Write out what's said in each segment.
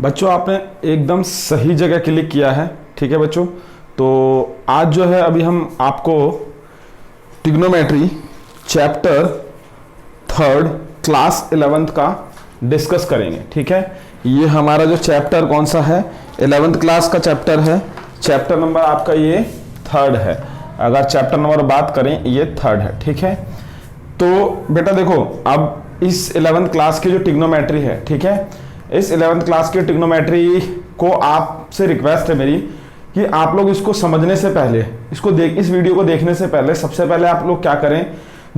बच्चों आपने एकदम सही जगह क्लिक किया है। ठीक है बच्चों, तो आज जो है अभी हम आपको ट्रिग्नोमेट्री चैप्टर 3 क्लास 11th का डिस्कस करेंगे। ठीक है, ये हमारा जो चैप्टर कौन सा है, 11th क्लास का चैप्टर है। चैप्टर नंबर आपका ये 3rd है। अगर चैप्टर नंबर बात करें ये 3rd है। ठीक है, तो बेटा देखो, अब इस 11th क्लास की जो ट्रिग्नोमेट्री है, ठीक है, इस 11th क्लास की ट्रिग्नोमेट्री को आपसे रिक्वेस्ट है मेरी कि आप लोग इसको समझने से पहले, इस वीडियो को देखने से पहले सबसे पहले आप लोग क्या करें,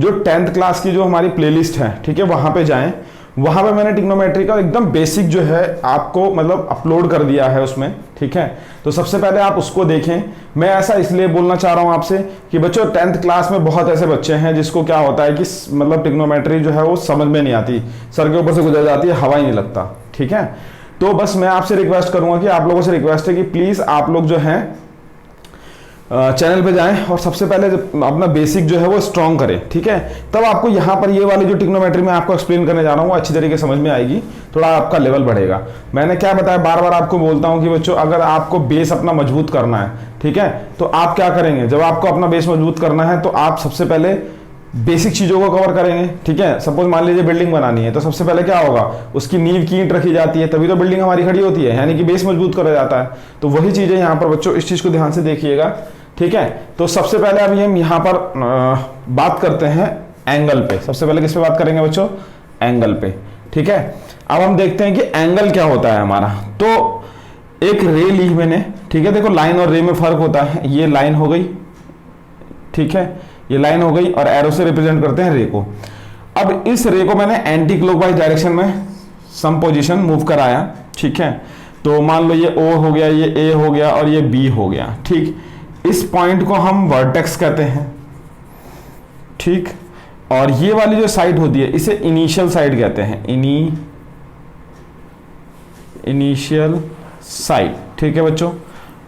जो 10th क्लास की जो हमारी प्लेलिस्ट है, ठीक है, वहां पे जाएं। वहां पे मैंने ट्रिग्नोमेट्री का एकदम बेसिक जो है आपको मतलब अपलोड कर दिया है उसमें। ठीक है, तो सबसे पहले आप उसको देखें। मैं ऐसा इसलिए बोलना चाह रहा हूं आपसे कि बच्चों 10th क्लास में बहुत ऐसे बच्चे हैं जिसको क्या होता है कि मतलब ट्रिग्नोमेट्री जो है वो समझ में नहीं आती, सर के ऊपर से गुजर जाती है, हवा ही नहीं लगता। ठीक है, तो बस मैं आपसे रिक्वेस्ट करूंगा कि आप लोगों से रिक्वेस्ट है कि प्लीज आप लोग जो हैं चैनल पे जाएं और सबसे पहले अपना बेसिक जो है वो स्ट्रॉन्ग करें। ठीक है, तब आपको यहाँ पर ये वाली जो ट्रिग्नोमेट्री में आपको एक्सप्लेन करने जा रहा हूँ वो अच्छी तरीके से समझ में आएगी, थोड़ा आपका लेवल बढ़ेगा। मैंने क्या बताया, बार बार आपको बोलता हूँ कि बच्चों अगर आपको बेस अपना मजबूत करना है, ठीक है, तो आप क्या करेंगे, जब आपको अपना बेस मजबूत करना है तो आप सबसे पहले बेसिक चीजों को कवर करेंगे। ठीक है, सपोज मान लीजिए बिल्डिंग बनानी है तो सबसे पहले क्या होगा, उसकी नींव की ईंट रखी जाती है, तभी तो बिल्डिंग हमारी खड़ी होती है, यानी कि बेस मजबूत करा जाता है। तो वही चीजें यहाँ पर बच्चों, इस चीज को ध्यान से देखिएगा। ठीक है, तो सबसे पहले अभी हम यहाँ पर बात करते हैं एंगल पे। सबसे पहले किस पे बात करेंगे बच्चों, एंगल पे। ठीक है, अब हम देखते हैं कि एंगल क्या होता है हमारा। तो एक रे ली मैंने, ठीक है, देखो लाइन और रे में फर्क होता है। ये लाइन हो गई, ठीक है, ये लाइन हो गई और एरो से रिप्रेजेंट करते हैं रे को। अब इस रे को मैंने एंटी क्लॉकवाइज डायरेक्शन में सम पोजीशन मूव कराया। ठीक है, तो मान लो ये ओ हो गया, ये ए हो गया और ये बी हो गया। ठीक, इस पॉइंट को हम वर्टेक्स कहते हैं। ठीक, और ये वाली जो साइड होती है इसे इनिशियल साइड कहते हैं, इनिशियल साइड। ठीक है बच्चों,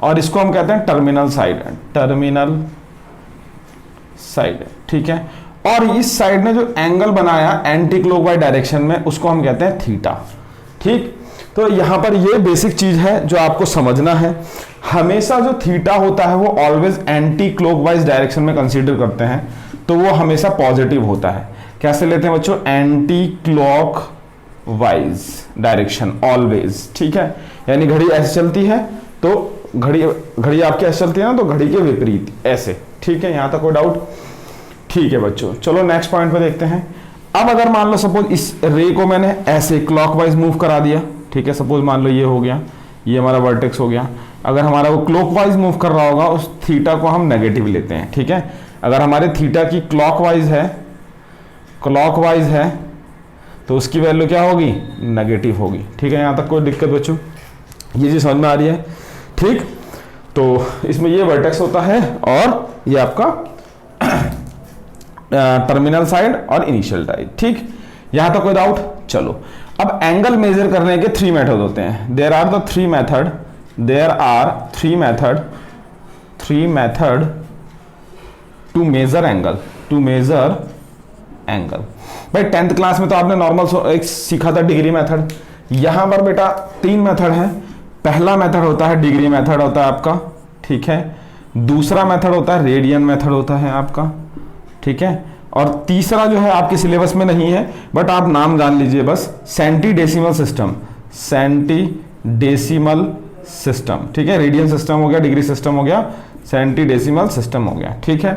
और इसको हम कहते हैं टर्मिनल साइड, टर्मिनल साइड। ठीक है, और इस साइड ने जो एंगल बनाया एंटी क्लॉकवाइज डायरेक्शन में उसको हम कहते हैं थीटा। ठीक, तो यहां पर ये बेसिक चीज है जो आपको समझना है। हमेशा जो थीटा होता है वो ऑलवेज एंटी क्लॉकवाइज डायरेक्शन में कंसीडर करते हैं, तो वो हमेशा पॉजिटिव होता है। कैसे लेते हैं बच्चों, एंटी क्लॉकवाइज डायरेक्शन ऑलवेज। ठीक है, यानी घड़ी ऐसे चलती है तो घड़ी आपकी ऐसे चलती है ना, तो घड़ी के विपरीत ऐसे। ठीक है, यहां तक कोई डाउट? ठीक है बच्चों, चलो नेक्स्ट पॉइंट पे देखते हैं। अब अगर मान लो सपोज इस रे को मैंने ऐसे क्लॉकवाइज मूव करा दिया, ठीक है, सपोज मान लो ये हो गया, ये हमारा वर्टेक्स हो गया। अगर हमारा वो क्लॉकवाइज मूव कर रहा होगा उस थीटा को हम नेगेटिव लेते हैं। ठीक है, अगर हमारे थीटा की क्लॉकवाइज है तो उसकी वैल्यू क्या होगी, नेगेटिव होगी। ठीक है, यहां तक कोई दिक्कत बच्चों, ये चीज समझ में आ रही है? ठीक, तो इसमें ये वर्टेक्स होता है और ये आपका टर्मिनल साइड और इनिशियल साइड। ठीक, यहां तक कोई डाउट? चलो, अब एंगल मेजर करने के 3 मेथड होते हैं। There are 3 method to measure angle. भाई 10th क्लास में तो आपने नॉर्मल एक सीखा था डिग्री मेथड। यहां पर बेटा 3 मेथड है। पहला मेथड होता है डिग्री मेथड होता है आपका, ठीक है। दूसरा मेथड होता है रेडियन मेथड होता है आपका, ठीक है। और तीसरा जो है आपके सिलेबस में नहीं है, बट आप नाम जान लीजिए बस, सेंटीडेसिमल सिस्टम। ठीक है, रेडियन सिस्टम हो गया, डिग्री सिस्टम हो गया, सेंटीडेसिमल सिस्टम हो गया। ठीक है,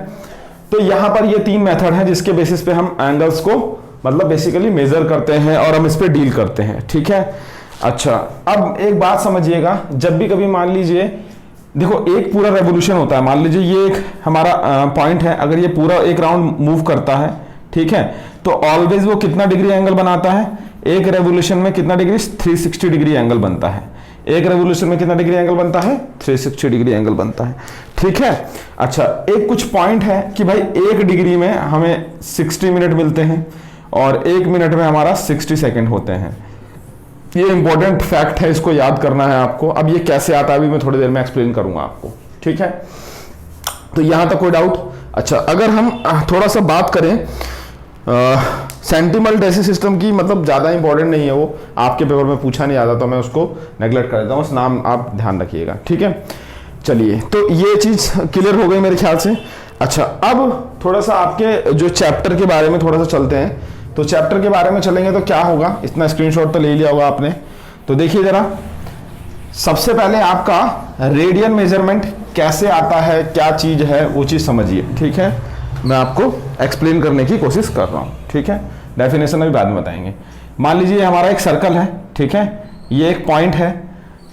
तो यहां पर ये 3 मेथड है जिसके बेसिस पे हम एंगल्स को मतलब बेसिकली मेजर करते हैं और हम इस पे डील करते हैं। ठीक है, अच्छा, अब एक बात समझिएगा, जब भी कभी मान लीजिए, देखो एक पूरा रेवोल्यूशन होता है, मान लीजिए ये एक हमारा पॉइंट है, अगर ये पूरा एक राउंड मूव करता है, ठीक है, तो ऑलवेज वो कितना डिग्री एंगल बनाता है, एक रेवोल्यूशन में कितना डिग्री, 360 डिग्री एंगल बनता है। एक रेवोल्यूशन में कितना डिग्री एंगल बनता है, 360 डिग्री एंगल बनता है। ठीक है, अच्छा, एक कुछ पॉइंट है कि भाई 1 डिग्री में हमें 60 मिनट मिलते हैं और 1 मिनट में हमारा 60 सेकेंड होते हैं। ये इंपॉर्टेंट फैक्ट है, इसको याद करना है आपको। अब ये कैसे आता है अभी मैं थोड़ी देर में एक्सप्लेन करूंगा आपको। ठीक है, तो यहां तक कोई डाउट? अच्छा, अगर हम थोड़ा सा बात करें सेंटिमल डेसिमल सिस्टम की मतलब ज़्यादा इंपॉर्टेंट नहीं है, वो आपके पेपर में पूछा नहीं जाता तो मैं उसको नेगलेक्ट कर देता हूँ, उस नाम आप ध्यान रखिएगा, ठीक है। चलिए, तो ये चीज़ क्लियर हो गई मेरे ख्याल से। अच्छा, अब थोड़ा सा आपके जो चैप्टर के बारे में थोड़ा सा चलते हैं। तो चैप्टर के बारे में चलेंगे तो क्या होगा, इतना स्क्रीनशॉट तो ले लिया होगा आपने। तो देखिए जरा, सबसे पहले आपका रेडियन मेजरमेंट कैसे आता है, क्या चीज़ है, वो चीज़ समझिए, ठीक है। मैं आपको एक्सप्लेन करने की कोशिश कर रहा हूँ, ठीक है। डेफिनेशन अभी बाद में बताएंगे। मान लीजिए हमारा एक सर्कल है, ठीक है, ये एक पॉइंट है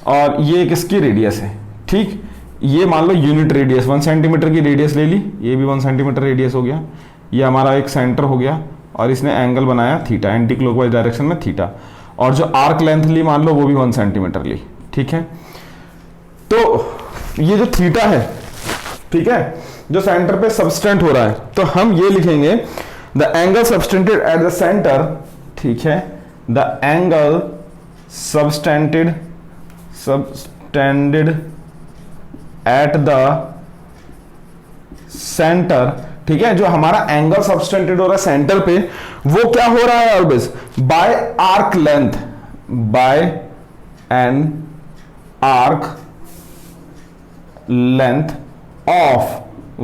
और ये एक इसकी रेडियस है, ठीक। ये मान लो यूनिट रेडियस 1 सेंटीमीटर की रेडियस ले ली, ये भी 1 सेंटीमीटर रेडियस हो गया। ये हमारा एक सेंटर हो गया और इसने एंगल बनाया थीटा, एंटी क्लॉकवाइज डायरेक्शन में थीटा, और जो आर्क लेंथ ली मान लो वो भी 1 सेंटीमीटर ली, ठीक है। तो ये जो थीटा है, ठीक है, जो सेंटर पे सबस्टेंट हो रहा है, तो हम ये लिखेंगे the angle subtended at the center, ठीक है, the angle subtended at the center, ठीक है। जो हमारा एंगल सबस्टेंटेड हो रहा है सेंटर पे, वो क्या हो रहा है always, by arc length, by an arc length of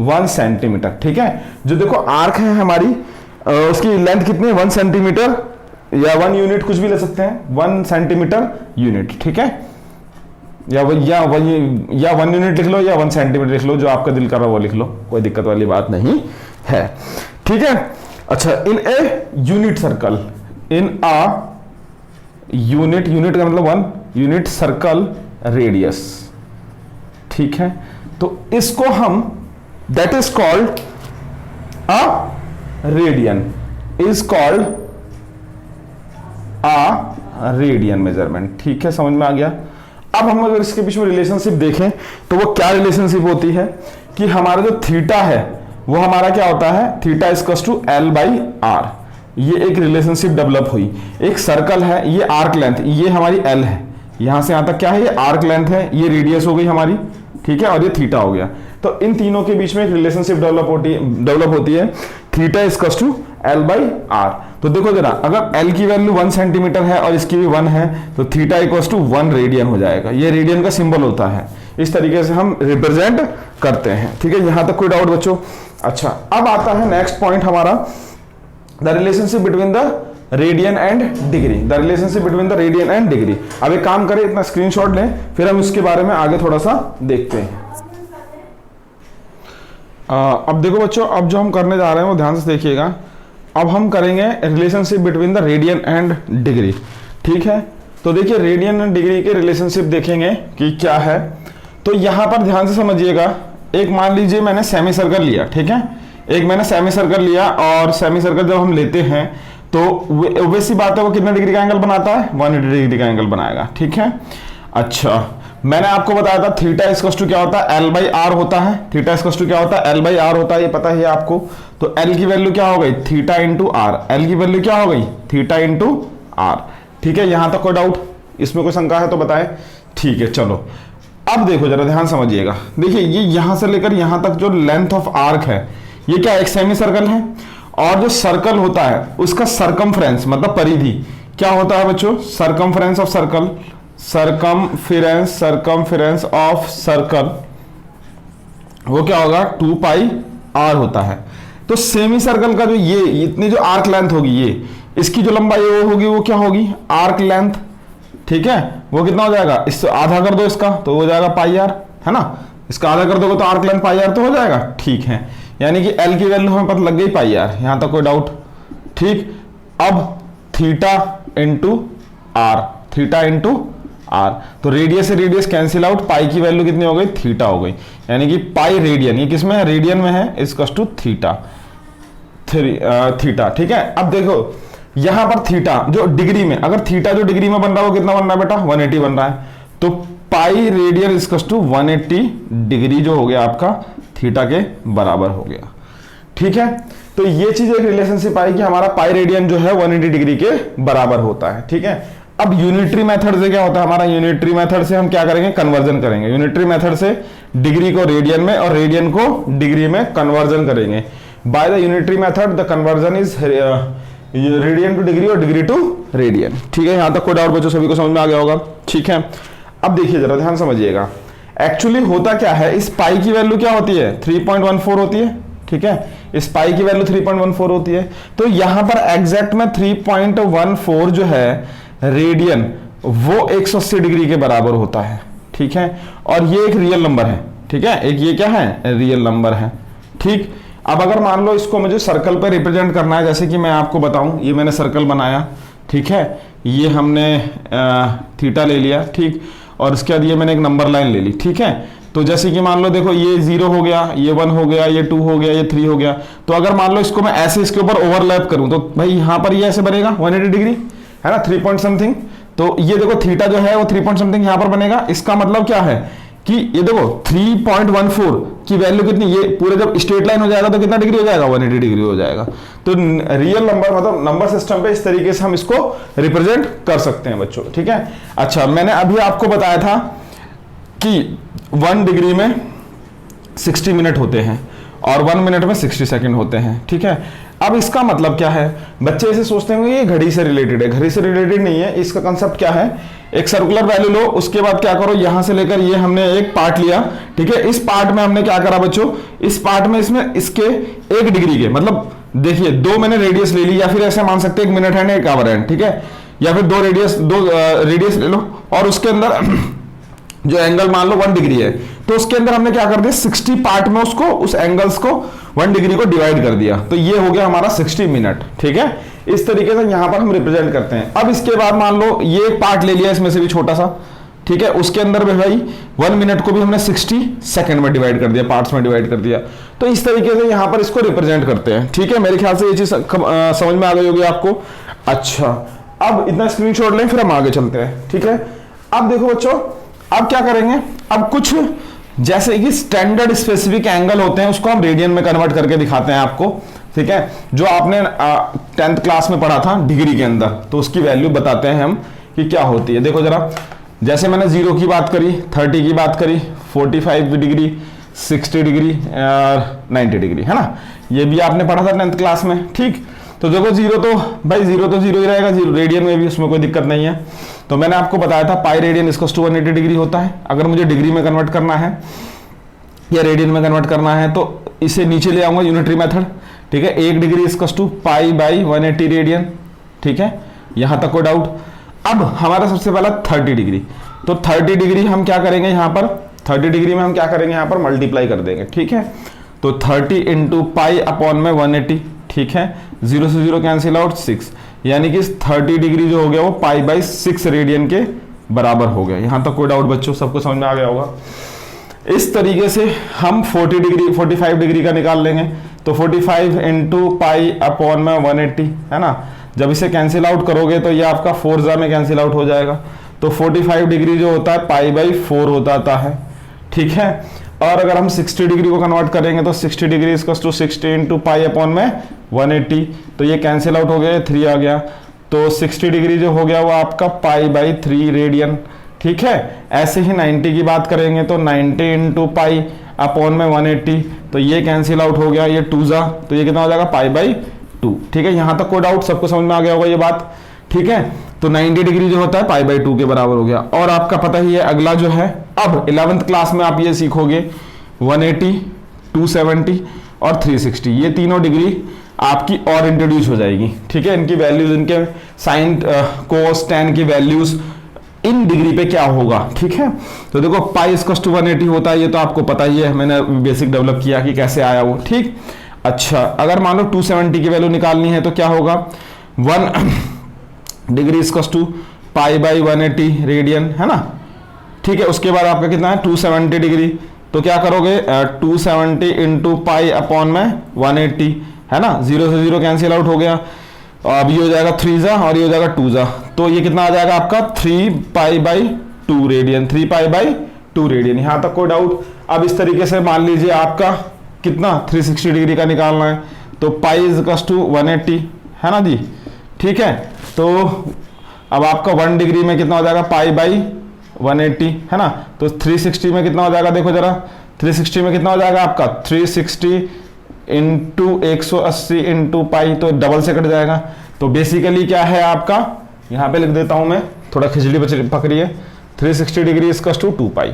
1 centimetre, ठीक है। जो देखो आर्क है हमारी, उसकी लेंथ कितनी है, 1 सेंटीमीटर या 1 यूनिट, कुछ भी ले सकते हैं, 1 सेंटीमीटर यूनिट, ठीक है। या 1 यूनिट लिख लो या 1 सेंटीमीटर लिख लो, जो आपका दिल कर रहा है वो लिख लो, कोई दिक्कत वाली बात नहीं है, ठीक है। अच्छा, in a unit circle, in a unit, unit का मतलब 1 यूनिट सर्कल रेडियस, ठीक है। तो इसको हम, that is called a radian, is called a radian measurement, ठीक है, समझ में आ गया। अब हम अगर इसके बीच में रिलेशनशिप देखें तो वो क्या रिलेशनशिप होती है कि हमारा जो थीटा है वो हमारा क्या होता है, theta equals to L by r. ये एक रिलेशनशिप डेवलप हुई, एक सर्कल है, ये आर्क लेंथ, ये हमारी L है, यहां से यहां तक क्या है, ये आर्क लेंथ है, ये रेडियस हो गई हमारी, ठीक है, और ये थीटा हो गया। तो इन तीनों के बीच में एक रिलेशनशिप डेवलप होती है, theta equals to L by r. तो देखो जरा, अगर L की वैल्यू 1 सेंटीमीटर है और इसकी भी 1 है, तो थीटा इक्वल्स टू 1 रेडियन हो जाएगा। ये रेडियन का सिंबल होता है, इस तरीके से हम रिप्रेजेंट करते हैं, ठीक है। यहां तक कोई डाउट बच्चों? अच्छा, अब आता है नेक्स्ट पॉइंट हमारा, the relationship between the radian and degree, the relationship between the radian and degree. अब एक काम करें, इतना स्क्रीनशॉट लें, फिर हम इसके बारे में आगे थोड़ा सा देखते हैं। अब देखो बच्चों, अब जो हम करने जा रहे हैं वो ध्यान से देखिएगा। अब हम करेंगे relationship between the radian and degree, ठीक है। तो देखिए, रेडियन एंड डिग्री के रिलेशनशिप देखेंगे कि क्या है। तो यहां पर ध्यान से समझिएगा, एक मान लीजिए मैंने सेमी सर्कल लिया, ठीक है, एक मैंने सेमी सर्कल लिया, और सेमी सर्कल जब हम लेते हैं तो वैसी बात है, वो कितने डिग्री का एंगल बनाता है, 180 डिग्री का एंगल बनाएगा, ठीक है। अच्छा, मैंने आपको बताया था थीटा इक्वल्स टू क्या होता है, L बाई आर होता है, थीटा इक्वल्स टू क्या होता है, L बाई आर होता है, ये पता है आपको। तो L की वैल्यू क्या हो गई, थीटा इंटू आर, L की वैल्यू क्या हो गई, थीटा इंटू आर, ठीक है। यहां तक कोई डाउट, इसमें कोई शंका है तो बताएं, ठीक है। चलो, अब देखो जरा ध्यान समझिएगा, देखिए ये यहां से लेकर यहां तक जो लेंथ ऑफ आर्क है, ये क्या एक सेमी सर्कल है, और जो सर्कल होता है उसका सरकमफ्रेंस मतलब परिधि क्या होता है बच्चों, circumference of circle, circumference of circle, वो क्या होगा, 2 पाई आर होता है। तो सेमी सर्कल का जो ये इतनी जो आर्क लेंथ होगी, ये इसकी जो लंबाई वो होगी, वो क्या होगी, आर्क लेंथ, ठीक है। वो कितना हो जाएगा, इससे आधा कर दो इसका तो हो जाएगा पाई आर, है ना। इसका आधा कर दोगे तो आर्क लेंथ पाई आर तो हो जाएगा, ठीक है। यानी कि L की वैल्यू हमें पता लग गई पाई आर, यहां तक कोई डाउट, ठीक। अब theta into r, theta into r, तो रेडियस से रेडियस कैंसिल आउट, पाई की वैल्यू कितनी हो गई, थीटा हो गई, यानी कि पाई रेडियन, ये किसमें है, रेडियन में है, इक्वल्स टू थीटा, थीटा, ठीक है। अब देखो यहां पर थीटा जो डिग्री में, अगर थीटा जो डिग्री में बन रहा है वो कितना बन रहा है बेटा, 180 बन रहा है, तो pi radian equals to 180 degree जो हो गया आपका थीटा के बराबर हो गया, ठीक है। तो ये चीज एक रिलेशनशिप आई कि हमारा पाई रेडियन जो है 180 डिग्री के बराबर होता है, ठीक है। अब यूनिटरी मेथड से क्या होता है हमारा, यूनिटरी मेथड से हम क्या करेंगे, कन्वर्जन करेंगे। यूनिटरी मेथड से डिग्री को रेडियन में और रेडियन को डिग्री में कन्वर्जन करेंगे। By the unitary method the conversion is ये रेडियन टू डिग्री और डिग्री टू रेडियन। ठीक है, यहां तक कोई डाउट बच्चों सभी को समझ में आ गया होगा। ठीक है, अब देखिए जरा ध्यान समझिएगा, एक्चुअली होता क्या है, इस पाई की वैल्यू क्या होती है 3.14 होती है। ठीक है, इस पाई की वैल्यू 3.14 होती है, तो यहां पर एग्जैक्ट में 3.14 जो है रेडियन वो 180 डिग्री के बराबर होता है। ठीक है, और ये एक रियल नंबर है। ठीक है, एक ये क्या है, रियल नंबर है। ठीक, अब अगर मान लो इसको मुझे सर्कल पर रिप्रेजेंट करना है, जैसे कि मैं आपको बताऊं, ये मैंने सर्कल बनाया। ठीक है, ये हमने थीटा ले लिया। ठीक, और इसके बाद ये मैंने एक नंबर लाइन ले ली। ठीक है, तो जैसे कि मान लो देखो ये 0 हो गया, ये 1 हो गया, ये 2 हो गया, ये 3 हो गया। तो अगर मान लो इसको मैं ऐसे इसके ऊपर ओवरलैप करूं तो भाई यहां पर ये ऐसे बनेगा 180 डिग्री, है ना, 3 पॉइंट समथिंग। तो ये देखो थीटा जो है वो 3 पॉइंट समथिंग यहां पर बनेगा। इसका मतलब क्या है कि ये देखो 3.14 की वैल्यू कितनी, ये पूरे जब स्ट्रेट लाइन हो जाएगा तो कितना डिग्री हो जाएगा, 180 डिग्री हो जाएगा। तो रियल नंबर मतलब नंबर सिस्टम पे इस तरीके से हम इसको रिप्रेजेंट कर सकते हैं बच्चों। ठीक है, अच्छा मैंने अभी आपको बताया था कि 1 डिग्री में 60 मिनट होते हैं और 1 मिनट में 60 सेकंड होते हैं। ठीक है, अब इसका मतलब क्या है, बच्चे ऐसे सोचते हैं ये घड़ी से रिलेटेड है, घड़ी से रिलेटेड नहीं है। इसका कंसेप्ट क्या है, एक सर्कुलर वैल्यू लो, उसके बाद क्या करो, यहां से लेकर ये हमने एक पार्ट लिया। ठीक है, इस पार्ट में हमने क्या करा बच्चों, इस पार्ट में इसमें इसके 1 डिग्री के मतलब देखिए 2 मैंने रेडियस ले ली, या फिर ऐसे मान सकते हैं 1 मिनट हैंड एक आवर हैंड। ठीक है, या फिर 2 रेडियस ले लो और उसके अंदर जो एंगल मान लो 1 डिग्री है, तो उसके अंदर हमने क्या कर दिया 60 पार्ट में उसको, उस एंगल्स को 1 डिग्री को डिवाइड कर दिया, तो ये हो गया हमारा 60 मिनट। ठीक है, इस तरीके से यहां पर हम रिप्रेजेंट करते हैं। अब इसके बाद मान लो ये एक पार्ट ले लिया इसमें से भी छोटा सा। ठीक है, उसके अंदर भी भाई 1 मिनट को भी हमने 60 सेकंड में डिवाइड कर दिया, पार्ट्स में डिवाइड कर दिया। तो इस तरीके से यहां पर इसको रिप्रेजेंट करते हैं। ठीक है, मेरे ख्याल से ये चीज समझ में आ गई होगी आपको। अच्छा, अब इतना स्क्रीनशॉट लें फिर हम आगे चलते हैं। ठीक है, अब देखो बच्चों, अब क्या करेंगे, अब कुछ जैसे कि स्टैंडर्ड स्पेसिफिक एंगल होते हैं उसको हम रेडियन में कन्वर्ट करके दिखाते हैं आपको। ठीक है, जो आपने 10th क्लास में पढ़ा था डिग्री के अंदर, तो उसकी वैल्यू बताते हैं हम कि क्या होती है। देखो जरा, जैसे मैंने 0 की बात करी, 30 की बात करी, 45 डिग्री, 60 डिग्री और 90 डिग्री, है ना, ये भी आपने पढ़ा था 10th क्लास में। ठीक, तो देखो 0 तो भाई 0 तो 0 ही रहेगा, 0 रेडियन में भी उसमें कोई दिक्कत नहीं है। तो मैंने आपको बताया था पाई रेडियन इसको 180 डिग्री होता है। अगर मुझे डिग्री में कन्वर्ट करना है या रेडियन में कन्वर्ट करना है तो इसे नीचे ले आऊंगा, यूनिटरी मेथड। ठीक है, 1 degree equals to pi by 180 radian. ठीक है, यहां तक कोई डाउट। अब हमारा सबसे पहला 30 डिग्री, तो 30 डिग्री हम क्या करेंगे यहाँ पर, 30 डिग्री में हम क्या करेंगे यहाँ पर मल्टीप्लाई कर देंगे। ठीक है, तो 30 इंटू पाई अपॉन में 180। ठीक है, 0 से 0 कैंसिल आउट 6, यानी कि 30 डिग्री जो हो गया वो पाई बाई 6 रेडियन के बराबर हो गया। यहां तक कोई डाउट बच्चों, सबको समझ में आ गया होगा। इस तरीके से हम 45 डिग्री का निकाल लेंगे, तो 45 इंटू पाई अपॉन में 180, है ना। जब इसे कैंसिल आउट करोगे तो ये आपका 4 में कैंसिल आउट हो जाएगा, तो 45 डिग्री जो होता है पाई बाई 4 होता है। ठीक है, और अगर हम 60 डिग्री को कन्वर्ट करेंगे तो 60 degree equals to 60 into pi upon में 180, तो ये कैंसिल आउट हो गया, 3 आ गया, तो 60 डिग्री जो हो गया वो आपका पाई बाई 3 रेडियन। ठीक है, ऐसे ही 90 की बात करेंगे तो 90 इंटू पाई अपॉन में 180, तो ये कैंसिल आउट हो गया, ये 2 जा, तो ये कितना हो जाएगा पाई बाई 2। ठीक है, यहां तक कोई डाउट, सबको समझ में आ गया होगा ये बात। ठीक है, तो 90 डिग्री जो होता है पाई बाई 2 के बराबर हो गया। और आपका पता ही है अगला जो है, अब 11th क्लास में आप ये सीखोगे 180, 270 और 360, ये तीनों डिग्री आपकी और इंट्रोड्यूस हो जाएगी। ठीक है, इनकी वैल्यूज, इनके साइन कोस टैन की वैल्यूज इन डिग्री पे क्या होगा। ठीक है, तो देखो पाई इक्वल्स टू 180 होता है, ये तो आपको पता ही है, मैंने बेसिक डेवलप किया कि कैसे आया वो। ठीक, अच्छा अगर मान लो 270 की वैल्यू निकालनी है तो क्या होगा, 1 degree equals to pi by 180 radian, है ना। ठीक है, उसके बाद आपका कितना है 270 डिग्री, तो क्या करोगे 270 इंटू पाई अपॉन में 180, है ना, 0 से 0 कैंसिल आउट हो गया, अब ये हो जाएगा 3 जा और ये हो जाएगा 2 जा, तो ये कितना आ जाएगा आपका 3 पाई by 2 radian, 3 pi by 2 radian. यहां तक कोई डाउट। अब इस तरीके से मान लीजिए आपका कितना 360 डिग्री का निकालना है, तो पाई इज इक्वल्स टू 180, है ना जी। ठीक है, तो अब आपका 1 डिग्री में कितना हो जाएगा पाई बाई 180, है ना, तो 360 में कितना हो जाएगा, देखो जरा 360 में कितना हो जाएगा आपका 360 इंटू 180 इंटू पाई, तो डबल से कट जाएगा, तो बेसिकली क्या है आपका, यहाँ पे लिख देता हूं मैं, थोड़ा खिचड़ी पक रही है, 360 डिग्री इक्वल्स टू 2 पाई।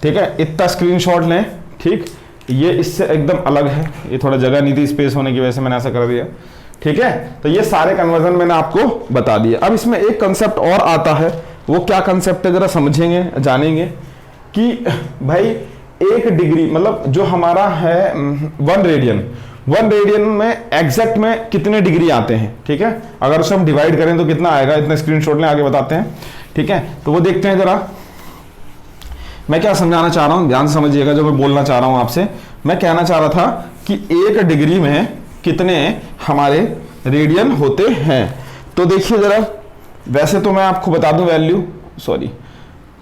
ठीक है, इतना स्क्रीनशॉट लें। ठीक, ये इससे एकदम अलग है, ये थोड़ा जगह नहीं थी स्पेस होने की वजह से मैंने ऐसा कर दिया। ठीक है, तो ये सारे कन्वर्जन मैंने आपको बता दिए। अब इसमें एक कंसेप्ट और आता है, वो क्या कंसेप्ट है जरा समझेंगे, जानेंगे कि भाई 1 डिग्री मतलब जो हमारा है 1 रेडियन में एग्जैक्ट में कितने डिग्री आते हैं। ठीक है, अगर उसे हम डिवाइड करें तो कितना आएगा, इतने स्क्रीनशॉट लें, आगे बताते हैं। ठीक है, तो वो देखते हैं जरा मैं क्या समझाना चाह रहा हूं, ध्यान से समझिएगा जो मैं बोलना चाह रहा हूं आपसे। मैं कहना चाह रहा था कि 1 डिग्री में कितने हमारे रेडियन होते हैं। तो देखिए जरा, वैसे तो मैं आपको बता दूं वैल्यू, सॉरी,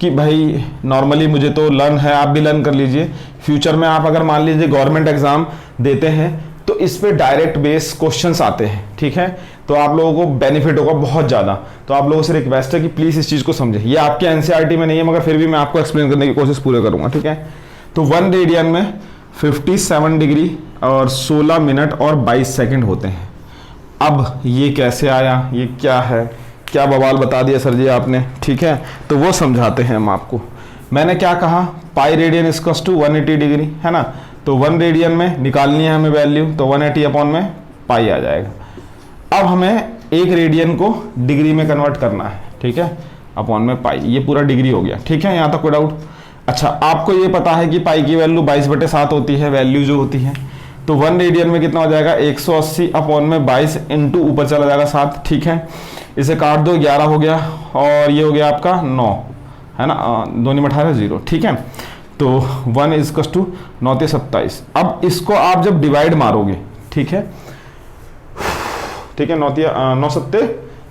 कि भाई नॉर्मली मुझे तो लर्न है, आप भी लर्न कर लीजिए। फ्यूचर में आप अगर मान लीजिए गवर्नमेंट एग्जाम देते हैं तो इस पे डायरेक्ट बेस क्वेश्चंस आते हैं। ठीक है, तो आप लोगों को बेनिफिट होगा बहुत ज़्यादा। तो आप लोगों से रिक्वेस्ट है कि प्लीज़ इस चीज़ को समझें। ये आपके एनसीईआरटी में नहीं है, मगर फिर भी मैं आपको एक्सप्लेन करने की कोशिश पूरे करूँगा। ठीक है, तो 1 रेडियन में 57 डिग्री और 16 मिनट और 22 सेकेंड होते हैं। अब ये कैसे आया, ये क्या है, क्या बवाल बता दिया सर जी आपने। ठीक है, तो वो समझाते हैं हम आपको। मैंने क्या कहा, pi radian equals to 180 degree, है ना। तो 1 रेडियन में निकालनी है हमें वैल्यू, तो 180 अपॉन में पाई आ जाएगा। अब हमें 1 रेडियन को डिग्री में कन्वर्ट करना है। ठीक है, अपॉन में पाई, ये पूरा डिग्री हो गया। ठीक है, यहाँ तक कोई डाउट। अच्छा, आपको ये पता है कि पाई की वैल्यू 22/7 होती है, वैल्यू जो होती है। तो 1 रेडियन में कितना हो जाएगा, 180 अपॉन में 22 इंटू ऊपर चला जाएगा 7। ठीक है, इसे काट दो, 11 हो गया, और ये हो गया आपका 9, है ना, 2 में 18 0। ठीक है, तो 1 इक्वल्स टू 9 × 27। अब इसको आप जब डिवाइड मारोगे, ठीक है, 9 7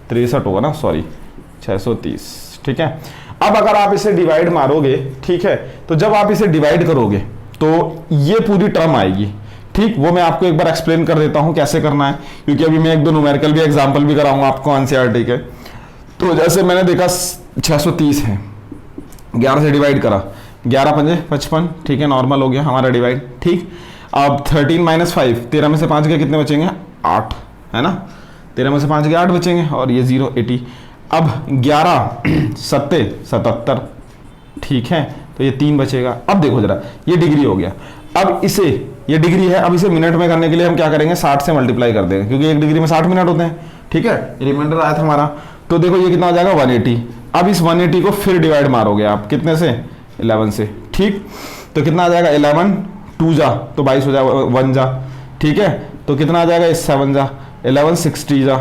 63 होगा ना, सॉरी 630। ठीक है, अब अगर आप इसे डिवाइड मारोगे, ठीक है, तो जब आप इसे डिवाइड करोगे तो ये पूरी टर्म आएगी। ठीक, वो मैं आपको एक बार एक्सप्लेन कर देता हूं कैसे करना है, क्योंकि अभी मैं 1-2 न्यूमेरिकल भी एग्जांपल भी कराऊंगा आपको एनसीईआरटी के। तो जैसे मैंने देखा 630 है, 11 से डिवाइड करा, 11 × 5 = 55। ठीक है, नॉर्मल हो गया हमारा डिवाइड। ठीक, अब 13 - 5, 13 में से 5 गए, कितने बचेंगे, 8, है ना। 13 में से 5 गए, 8 बचेंगे, और ये 0 80। अब 11 7 77। ठीक है, तो ये 3 बचेगा। अब देखो जरा, ये डिग्री हो गया। अब इसे, ये डिग्री है, अब इसे मिनट में करने के लिए हम क्या करेंगे, 60 से मल्टीप्लाई कर देंगे, क्योंकि 1 डिग्री में 60 मिनट होते हैं। ठीक है, रिमाइंडर आया था हमारा। तो देखो ये कितना हो जाएगा, 180। अब इस 180 को फिर डिवाइड मारोगे आप, कितने से, 11 से। ठीक, तो कितना आ जाएगा, 11 2 जा तो 22 हो जाएगा, 1 जा। ठीक है, तो कितना आ जाएगा, 7 जा, 11 60 जा,